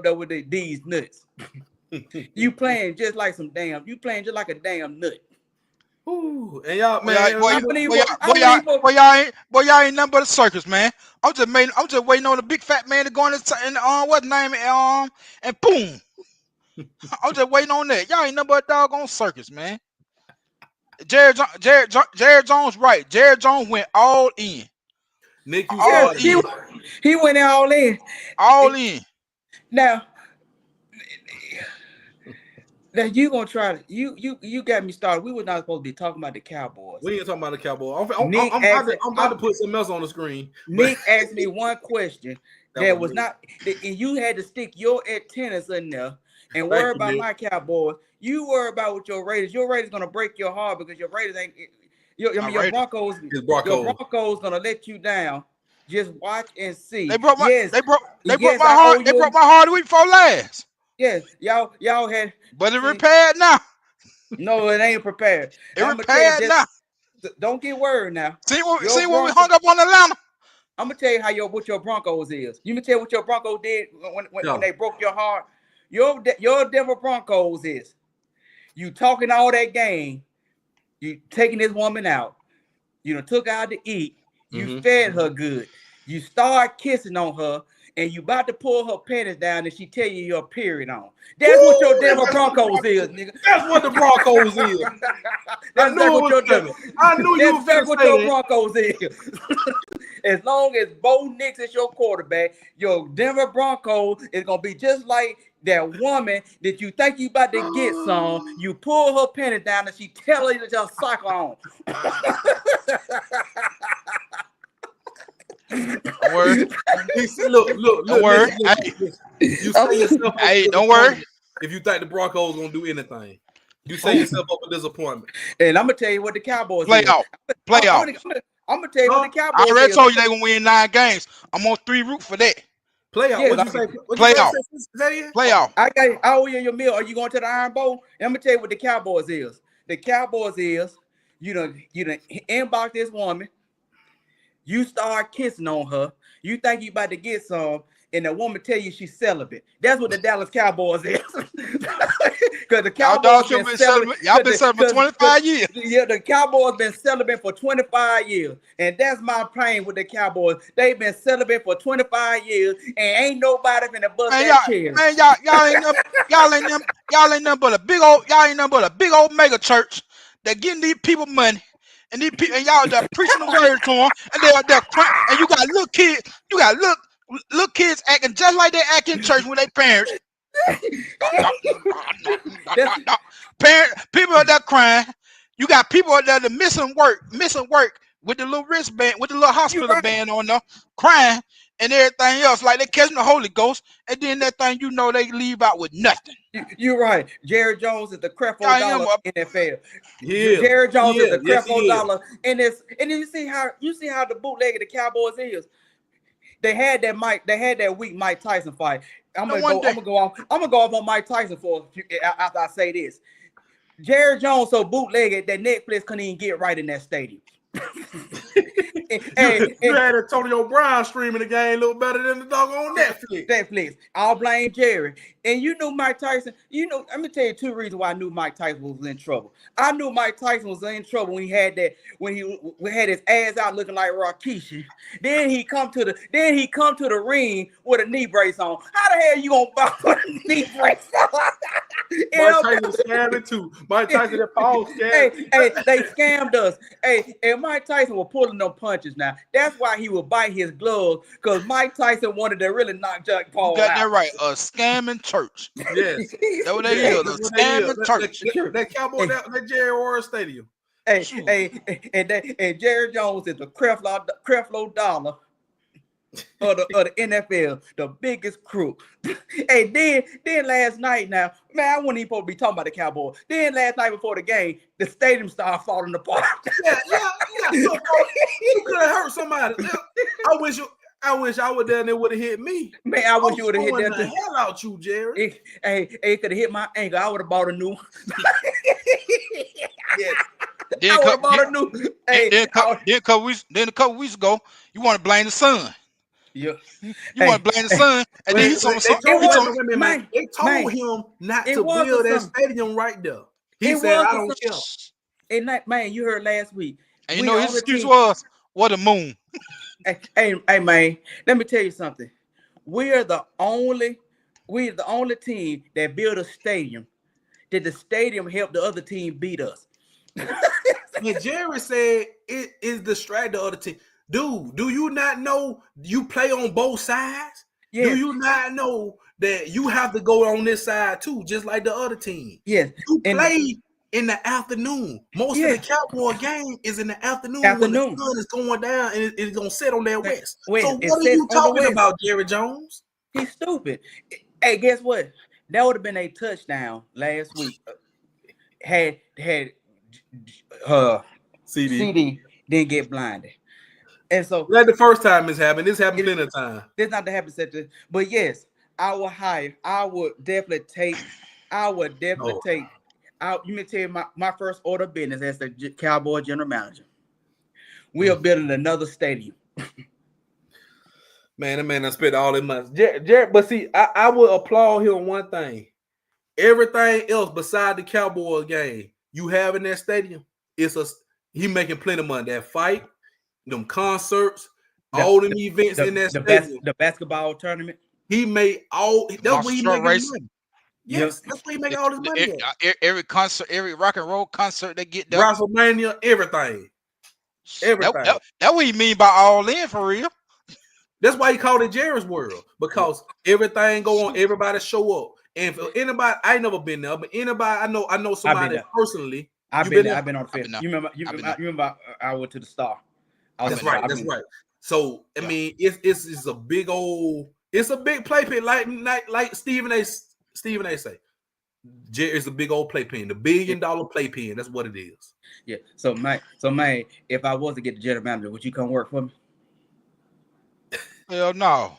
there with these nuts. You playing just like a damn nut.
Ooh, and y'all, man,
y'all ain't nothing but a circus, man. I'm just waiting on the big fat man to go in and what name and boom. I'm just waiting on that. Y'all ain't nothing but a doggone circus, man. Jared Jones, right? Jared Jones went all in.
Nick, you
All
started.
in.
He went all in.
All in.
Now you gonna try to you got me started. We were not supposed to be talking about the Cowboys.
We ain't talking about the Cowboys. I'm about to put something else on the screen.
Nick asked me one question that was not, and you had to stick your antennas in there and worry about my Cowboys. You worry about with your Raiders. Your Raiders gonna break your heart because your Raiders ain't. Your Broncos. Your Broncos gonna let you down. Just watch and see.
They broke my
yes,
they broke
yes,
my heart. They broke my heart the week before last.
Yes, y'all had.
But it repaired now.
No, it ain't prepared.
It repaired now.
Don't get worried now.
See when we hung up on Atlanta.
I'm gonna tell you what your Broncos is. You can tell what your Broncos did when they broke your heart. Your Denver Broncos is you talking all that game, you taking this woman out, you done took her out to eat, you fed her good, you start kissing on her, and you about to pull her panties down, and she tell you your period on. That's what your Denver Broncos is, nigga.
That's what the Broncos is. I knew you were
what your Broncos is. As long as Bo Nix is your quarterback, your Denver Broncos is gonna be just like that woman that you think you about to get some. You pull her panties down, and she tell you to just suck on.
Don't worry.
Look.
Don't worry.
You say yourself up.
Hey, don't worry.
If you think the Broncos gonna do anything, you say yourself up a disappointment.
And I'm gonna tell you what the Cowboys
playoff.
I'm gonna tell you what the Cowboys.
I already told you they gonna win 9 games. I'm on 3 root for that.
Playoff.
Yes,
what you say?
Playoff.
Playoff.
I owe you your meal. Are you going to the Iron Bowl? And I'm gonna tell you what the Cowboys is. The Cowboys is you done inbox this woman. You start kissing on her. You think you about to get some, and the woman tell you she's celibate. That's what the Dallas Cowboys is. Because the Cowboys been celibate.
Y'all been celibate for 25 years.
Yeah, the Cowboys been celibate for 25 years. And that's my pain with the Cowboys. They've been celibate for 25 years, and ain't nobody finna bust that chair.
Man, y'all ain't nothing but a big old mega church that getting these people money. And these people, and y'all just preaching the word to them, and they're crying. And you got little kids, little kids acting just like they act in church with their parents. People out there crying. You got people out there that missing work with the little wristband, with the little hospital band on them, crying and everything else, like they catching the Holy Ghost, and then that thing they leave out with nothing.
You're right. Jared Jones is the creflo dollar in NFL.
Yeah,
Jared Jones is the creflo dollar in this. And then you see how the bootleg of the Cowboys is. They had that weak Mike Tyson fight. I'm gonna go off on Mike Tyson after I say this. Jared Jones so bootlegged that Netflix couldn't even get right in that stadium.
You had Antonio Brown streaming the game a little better than the dog on Netflix.
I'll blame Jerry. And you knew Mike Tyson. Let me tell you 2 reasons why I knew Mike Tyson was in trouble. I knew Mike Tyson was in trouble when he had his ass out looking like Rakishi. Then he come to the ring with a knee brace on. How the hell you gonna box with a knee brace on?
Mike Tyson scamming too. Mike Tyson that Paul scammed.
Hey, they scammed us. Hey, and Mike Tyson was pulling them punches now. That's why he would bite his gloves, because Mike Tyson wanted to really knock Jack Paul out.
You got that right. A scamming church.
Yes.
That's what they is. A scamming church.
That Cowboy, that Jerry Warren Stadium.
And Jerry Jones is the creflo dollar of the NFL, the biggest crook. Hey, then last night now, man, I wasn't even supposed to be talking about the Cowboys. Then last night before the game, the stadium started falling apart.
Yeah. So you could have hurt somebody. I wish I would done it would have hit me.
Man, I wish you would have hit that
the hell out you, Jerry.
It could have hit my ankle. I would have bought a new one.
Yes.
Then a couple weeks ago, you want to blame the sun.
Yeah.
You want to blame the sun, and then
they told him not to build that stadium right there. He said, "I don't care."
And man, you heard last week.
And you know his excuse was, "What a moon."
Hey, man, let me tell you something. We are the only we the only team that built a stadium. That the stadium helped the other team beat us.
And Jerry said it is distract the other team. Dude, do you not know you play on both sides?
Yes.
Do you not know that you have to go on this side too, just like the other team?
Yes.
You
And
play in the afternoon. Most of the Cowboy game is in the afternoon when the sun is going down and it's gonna set on that west. So what are you talking about, Jerry Jones?
He's stupid. Hey, guess what? That would have been a touchdown last week. Had CD didn't get blinded. And so
that's the first time this happened. This happened plenty of time.
This not the happy set. But yes, I would definitely take. You may tell you my first order of business as the Cowboy general manager. We are building another stadium.
Man, that man done spent all his money. But see, I would applaud him on one thing. Everything else beside the Cowboy game you have in that stadium, he making plenty of money. That fight, them concerts, all them events in that stadium.
The basketball tournament.
He made all. That's where he making money. Yes, that's where he make all his money.
Every concert, every rock and roll concert they get done.
WrestleMania, everything.
That what he mean by all in for real.
That's why he called it Jerry's World, because everything go on, everybody show up. And for anybody, I ain't never been there, but anybody I know somebody personally.
I've been on the field. You remember I went to the Star.
That's right. So I mean, it's a big old, it's a big playpen, like Stephen A say. Jerry's a big old playpen, the $1 billion playpen. That's what it is.
Yeah. So man, if I was to get the general manager, would you come work for me?
Hell no.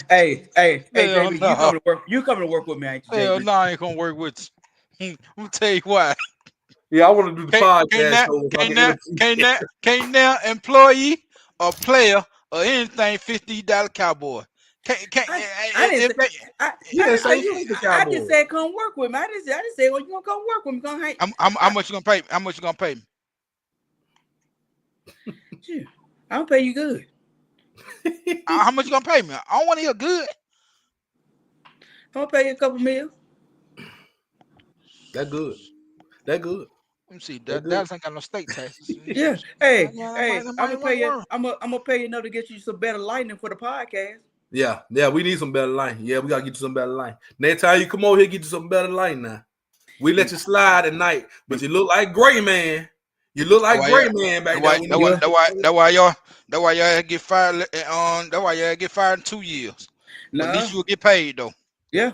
Hey, Jamie, no. You coming to work with me, ain't you,
Hell no, I ain't gonna work with you. I'm gonna tell you why.
Yeah, I want to do the
podcast. Can't now employee or player or anything $50 Cowboy.
I just said come work with me. I just said, well, you gonna come work with me? Come hang.
How much you gonna pay? How much you gonna pay me?
Shit, I'll pay you good.
How much you gonna pay me? I don't want to hear good.
I'll pay you a couple meals.
That good. Let
me see. Dallas ain't got no state taxes.
Yeah. Hey, I'm gonna pay you. I'm gonna pay you enough to get you some better lighting for the podcast.
Yeah. We need some better lighting. Yeah, we gotta get you some better lighting. Next time you come over here, get you some better lighting now. We let you slide at night, but you look like Gray Man. You look like Gray Man back there.
That's why y'all get fired. That's why y'all get fired in 2 years. Nah. At least you'll get paid though.
Yeah.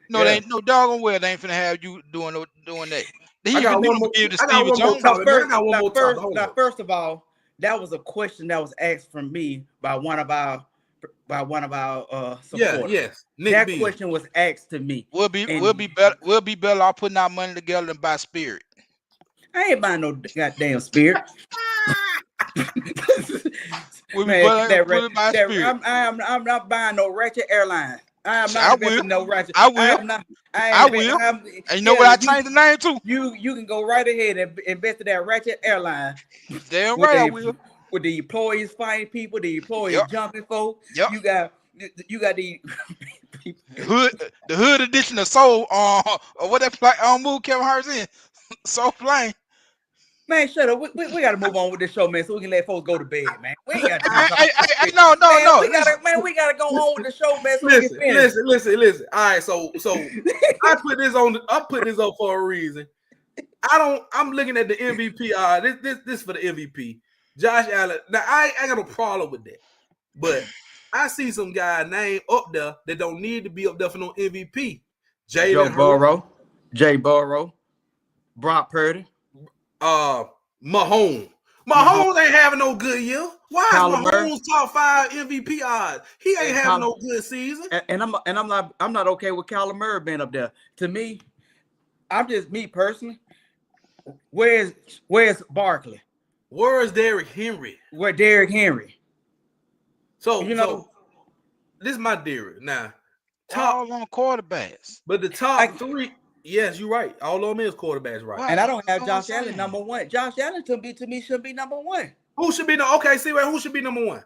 No, they ain't no doggone well. They ain't finna have you doing that.
I got one more topic.
Now, first of all, that was a question that was asked from me by one of our supporters.
Yes.
That question was asked to me.
We'll be better off putting our money together than buy Spirit.
I ain't buying no goddamn Spirit.
I'm
not buying no Ratchet Airline. I am not investing no Ratchet.
I will. And you know what I changed the name to?
You can go right ahead and invest in that Ratchet Airline.
Damn right I will.
With the employees fighting people, the employees jumping folks.
Yep.
You got the
hood edition of Soul or what that move Kevin Hart's in. Soul Flame.
Man, shut up. We got to move on with this show, man, so we can let folks go to bed, man. We ain't got to
no.
We got to go on with the show, man, so we can finish.
Listen. All right, so I put this up for a reason. I'm looking at the MVP. This for the MVP. Josh Allen. Now, I got no problem with that. But I see some guy name up there that don't need to be up there for no MVP.
Jay Burrow, Brock Purdy.
Mahomes. Mahomes ain't having no good year. Why is Mahomes top 5 MVP odds? He ain't having no good season.
And I'm not okay with Kyler Murray being up there. To me, I'm just me personally. Where's Barkley?
Where's Derrick Henry?
Where Derrick Henry?
So this is my theory. Now,
all on quarterbacks.
But the top 3. Yes, you're right. All of them is quarterbacks, right?
And I don't have Josh Allen number 1. Josh Allen to me should be number 1.
Who should be who should be number 1?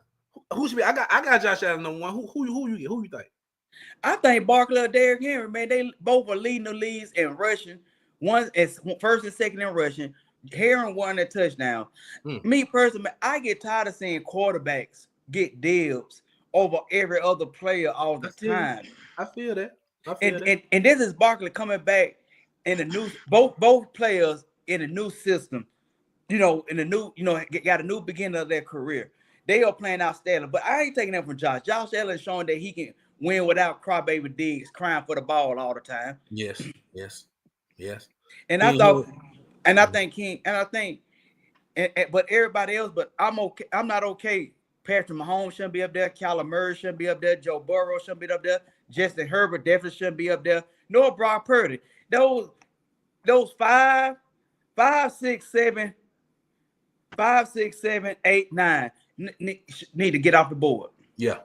Who should be? I got Josh Allen number 1. Who you think?
I think Barkley or Derrick Henry, man, they both are leading the leagues in rushing. One is first and second in rushing. Henry won a touchdown. Me personally, I get tired of seeing quarterbacks get dibs over every other player all the time.
I feel that.
And this is Barkley coming back in a new both players in a new system. In a new, got a new beginning of their career. They are playing outstanding, but I ain't taking that from Josh. Josh Allen is showing that he can win without crybaby Diggs crying for the ball all the time.
Yes.
And I thought, and I think King, and I think, but everybody else, but I'm okay. I'm not okay. Patrick Mahomes shouldn't be up there. Kyler Murray shouldn't be up there. Joe Burrow shouldn't be up there. Justin Herbert definitely shouldn't be up there. Nor Brock Purdy. Those 5, 6, 7, 8, 9 need to get off the board.
Yeah.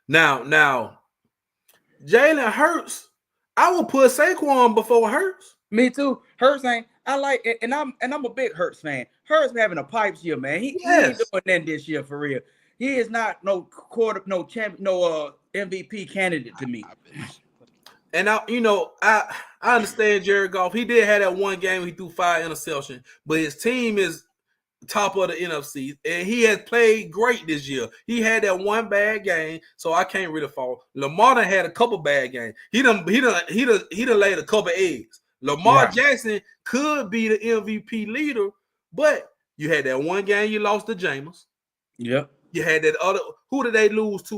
Now, Jalen Hurts, I will put Saquon before Hurts.
Me too. Hurts ain't. I like it, and I'm a big Hurts fan. Hurts having a pipes year, man. He ain't doing that this year for real. He is not no champion, no MVP candidate to me.
And I understand Jared Goff. He did have that one game where he threw 5 interceptions, but his team is top of the NFC, and he has played great this year. He had that one bad game, so I can't really fault. Lamar done had a couple bad games. He done laid a couple eggs. Lamar Jackson could be the MVP leader, but you had that one game you lost to Jameis.
Yep.
You had that other. Who did they lose to?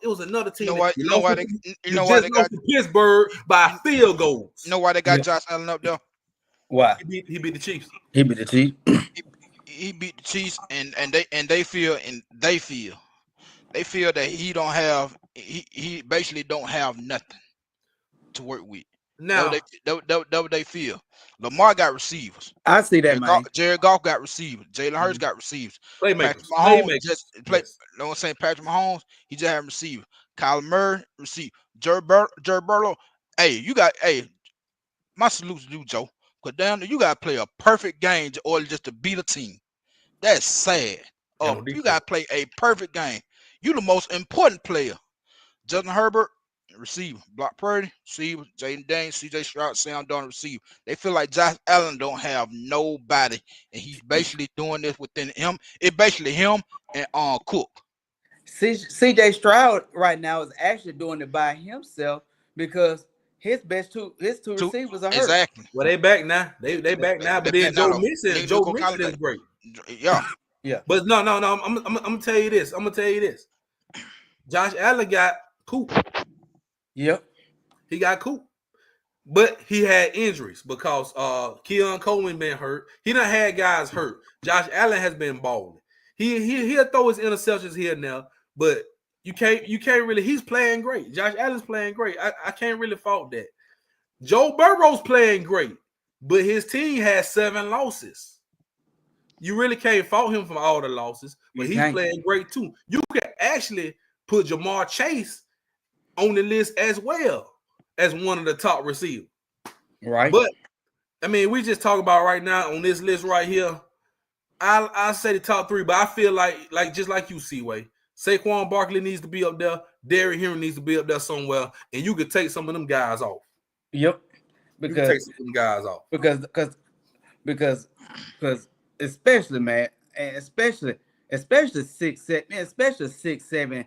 It was another team.
You know why they got
Pittsburgh by field goals.
You know why they got Josh Allen up there?
Why?
He beat the Chiefs.
He beat the Chiefs.
He beat the Chiefs, and they feel that he basically don't have nothing to work with.
Now
that what they feel. Lamar got receivers.
I see that, man.
Jared Goff got receivers. Jalen Hurts got receivers.
Playmakers.
No one saying Patrick Mahomes. He just had receivers. Kyler Murray receive. Jared Burrow. My salute to you, Joe. Because down there, you got to play a perfect game in order just to beat a team. That's sad. You got to play a perfect game. You the most important player. Justin Herbert, receiver. Brock Purdy, receiver. Jaden Daniels, CJ Stroud, Sam Darnold, receiver. They feel like Josh Allen don't have nobody, and he's basically doing this within him. It's basically him and Cook.
CJ Stroud right now is actually doing it by himself because his two receivers are hurt.
Exactly.
Well, they back now. They back now, but then Joe Mixon is great.
Yeah.
But no. I'm gonna tell you this. Josh Allen got Coop.
Yep.
He got Coop. But he had injuries because Keon Coleman been hurt. He done had guys hurt. Josh Allen has been balling. He'll throw his interceptions here and now, but you can't really. He's playing great. Josh Allen's playing great. I can't really fault that. Joe Burrow's playing great, but his team has 7 losses. You really can't fault him for all the losses, but he's playing great too. You can actually put Jamar Chase on the list as well as one of the top receivers.
Right.
But I mean, we just talk about right now on this list right here. I say the top 3, but I feel like just like you, Seaway, Saquon Barkley needs to be up there. Derrick Henry needs to be up there somewhere, and you could take some of them guys off.
Yep.
Because take some of them guys off.
Because especially, man, and especially 6, 7,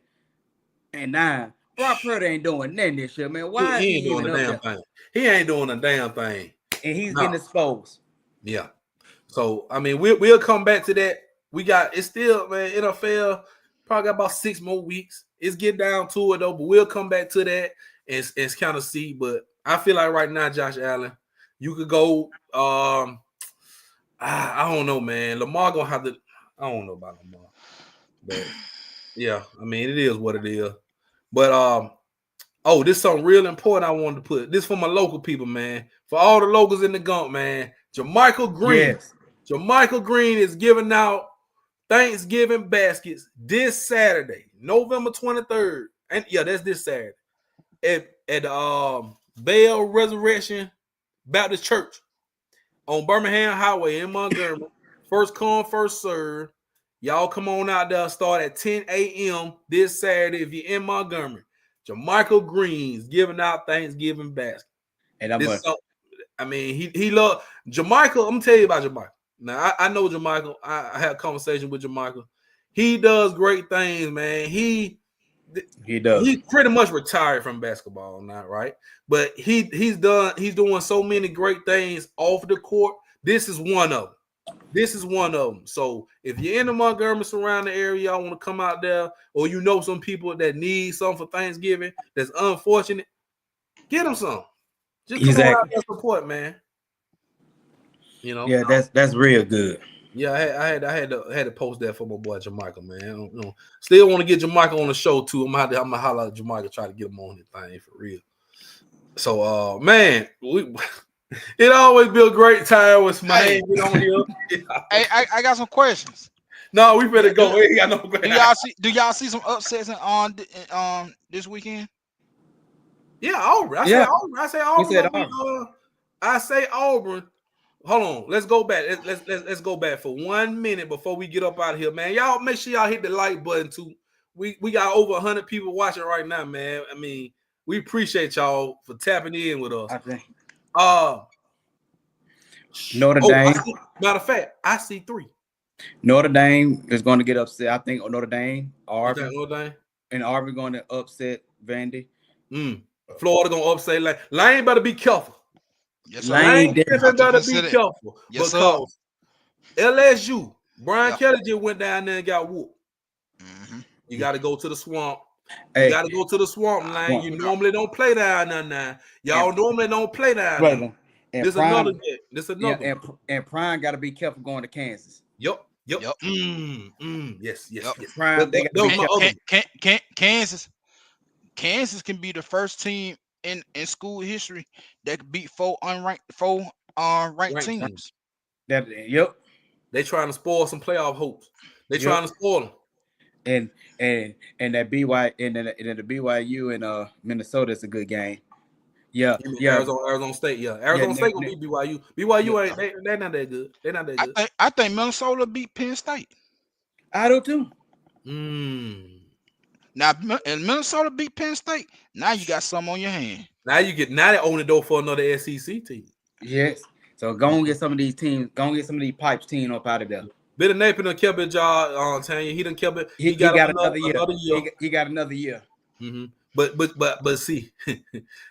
and 9. Brock Purdy ain't doing nothing this year, man. Why
he ain't doing a damn thing? He ain't doing a damn thing,
and he's getting exposed.
Yeah. So I mean, we'll come back to that. It's still, man, NFL probably got about 6 more weeks. It's getting down to it though, but we'll come back to that and kind of see. But I feel like right now, Josh Allen, you could go. I don't know, man. Lamar gonna have to. I don't know about Lamar, but yeah, I mean, it is what it is. But this is something real important I wanted to put. This for my local people, man. For all the locals in the Gump, man. Jermichael Green. Yes. Jermichael Green is giving out Thanksgiving baskets this Saturday, November 23rd. And yeah, that's this Saturday. At Bell Resurrection Baptist Church on Birmingham Highway in Montgomery. First come, first serve. Y'all come on out there. Start at 10 a.m. this Saturday if you're in Montgomery. Jermichael Green's giving out Thanksgiving basket.
And
he loved Jermichael. I'm gonna tell you about Jermichael. Now I know Jermichael. I had a conversation with Jermichael. He does great things, man. He
does.
He's pretty much retired from basketball now, right? But he's doing so many great things off the court. This is one of them. So if you're in the Montgomery surrounding area, y'all want to come out there, or you know some people that need something for Thanksgiving that's unfortunate, get them some. Just come on out there support, man. You know,
yeah, that's real good.
Yeah, I had to post that for my boy Jermichael, man. You know, still want to get Jermichael on the show too. I'm gonna holler at Jermichael, try to get him on his thing for real. So, man, it always be a great time with my name on here.
Hey, I got some questions.
No, we better go. We ain't got no.
Do y'all see some upsets on this weekend?
Yeah, Auburn. I say Auburn. I say Auburn. Hold on. Let's go back. Let's go back for 1 minute before we get up out of here, man. Y'all make sure y'all hit the like button too. We got over 100 people watching right now, man. I mean, we appreciate y'all for tapping in with us.
I think.
Notre Dame. Matter of fact, I see 3.
Notre Dame is going to get upset. I think Notre Dame, Auburn,
and
Auburn going to upset Vandy.
Florida going to upset Lane. Lane better be careful.
Yes,
Lane better be careful because LSU, Brian Kelly just went down there and got whooped.
Mm-hmm.
You got to go to the swamp. You got to go to the swamp, Lane. You normally don't play down there now. Y'all normally don't play down there. This another.
And Prime got to be careful going to Kansas.
Yep. Yes.
Prime,
Kansas can be the first team in school history that could beat 4 ranked teams.
They trying to spoil some playoff hopes. They trying to spoil them.
And that BYU and Minnesota is a good game. Yeah.
Arizona State. Yeah, Arizona State gonna beat BYU. BYU ain't they're not that good. They're not that good.
I think Minnesota beat Penn State.
I do too.
Now, and Minnesota beat Penn State. Now you got something on your hand.
Now they own the door for another SEC team.
Yes. So go and get some of these teams. Go and get some of these Pipes team up out of there.
Billy Napier done kept his job. Tanya, he done kept it.
He got another year. He got another year.
Mm-hmm. But see,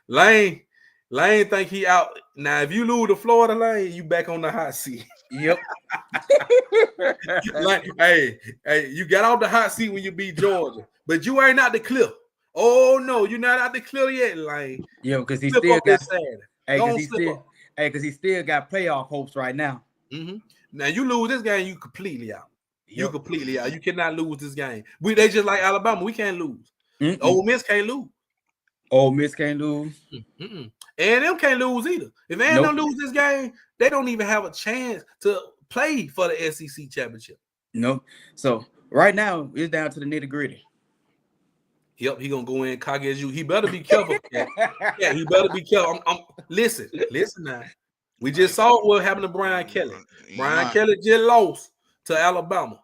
Lane think he out now. If you lose to Florida, Lane, you back on the hot seat.
Yep.
hey, you got off the hot seat when you beat Georgia, but you ain't out the cliff. Oh no, you're not out the cliff yet, Lane.
Yeah, because he still got. Because he still got playoff hopes right now.
Mm-hmm. Now you lose this game, you completely out. You completely out. You cannot lose this game. They just like Alabama. We can't lose. Ole Miss can't lose.
Ole Miss can't lose.
A&M can't lose either. If A&M lose this game, they don't even have a chance to play for the SEC championship.
No. So right now it's down to the nitty gritty.
Yep, he gonna go in cock as you. He better be careful. Yeah, he better be careful. Listen now. We just saw what happened to Brian Kelly. Brian Kelly just lost to Alabama.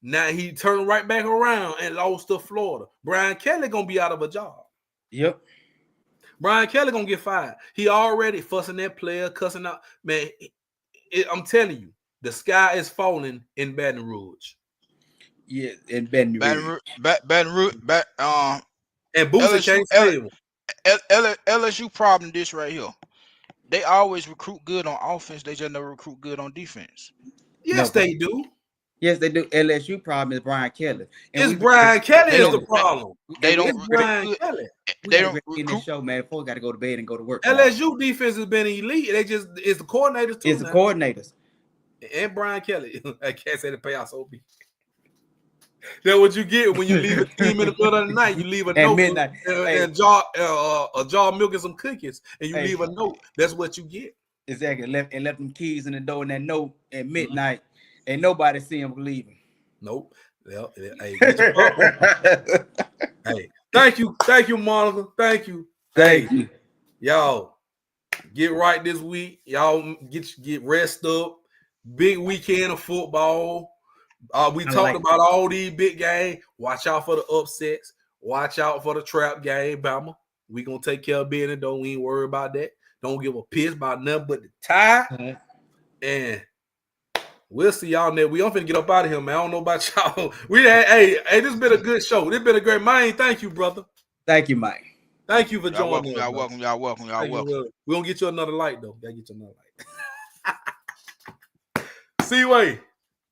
Now he turned right back around and lost to Florida. Brian Kelly gonna be out of a job.
Yep.
Brian Kelly gonna get fired. He already fussing that player, cussing out. Man, I'm telling you, the sky is falling in Baton Rouge.
Yeah, in Baton Rouge.
And Boosie can't save him.
LSU problem this right here. They always recruit good on offense. They just never recruit good on defense.
Yes, they do.
Yes, they do. LSU problem is Brian Kelly.
Brian Kelly is the problem.
They don't.
Brian Kelly.
They don't in this show, man. Before we got to go to bed and go to work.
LSU defense has been elite. It's the coordinators too.
It's the coordinators.
And Brian Kelly. I can't say the payoffs OB. That's what you get when you leave a team in the middle of the night. You leave a note and a jar of milk and some cookies, and you leave a note. That's what you get.
Exactly. Left them keys in the door and that note at midnight, and nobody see him leaving.
Nope. Well, hey, thank you, Monica. Thank you. Y'all get right this week. Y'all get rest up. Big weekend of football. We talked about all these big games. Watch out for the upsets. Watch out for the trap game, Bama. We gonna take care of business. Don't even worry about that. Don't give a piss about nothing but the tie. And we'll see y'all next. We don't finna get up out of here, man. I don't know about y'all. Hey, this has been a good show. This been a great man. Thank you, brother.
Thank you, Mike.
Thank you for joining us.
Y'all welcome.
We gonna get you another light though. Gotta get you another light. C-Way,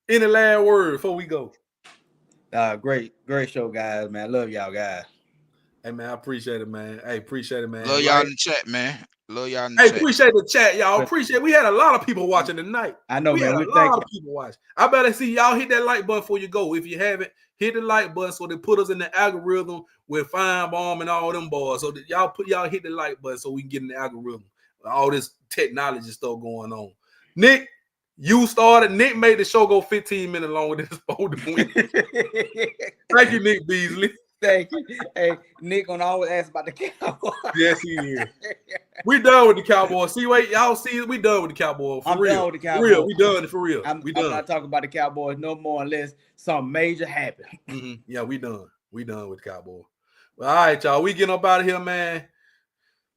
any last word before we go?
Great show, guys, man. Love y'all guys.
Hey man, I appreciate it, man. Hey, appreciate it, man.
Love y'all in the chat, man. Love y'all in the chat.
Appreciate the chat, y'all. Appreciate it. We had a lot of people watching tonight.
I know,
we
man.
had a lot of people watching. I better see y'all hit that like button before you go. If you haven't, hit the like button so they put us in the algorithm with Fine Bomb and all them boys. So that y'all hit the like button so we can get in the algorithm. All this technology stuff going on. Nick, you started. Nick made the show go 15 minutes longer than it's supposed to be. Thank you, Nick Beasley.
Thank you. Hey, Nick gonna always ask about the Cowboys.
Yes, he is. We done with the Cowboys. See, wait, y'all see, we done with the Cowboys.
I'm
real.
done with the Cowboys.
For real, we done for real.
I'm
done.
not talking about the Cowboys no more unless something major happen.
Yeah, we done. We done with the Cowboys. Well, all right, y'all. We getting up out of here, man.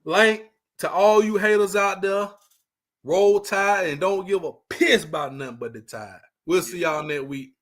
Link to all you haters out there. Roll Tide and don't give a piss about nothing but the Tide. We'll see y'all next week.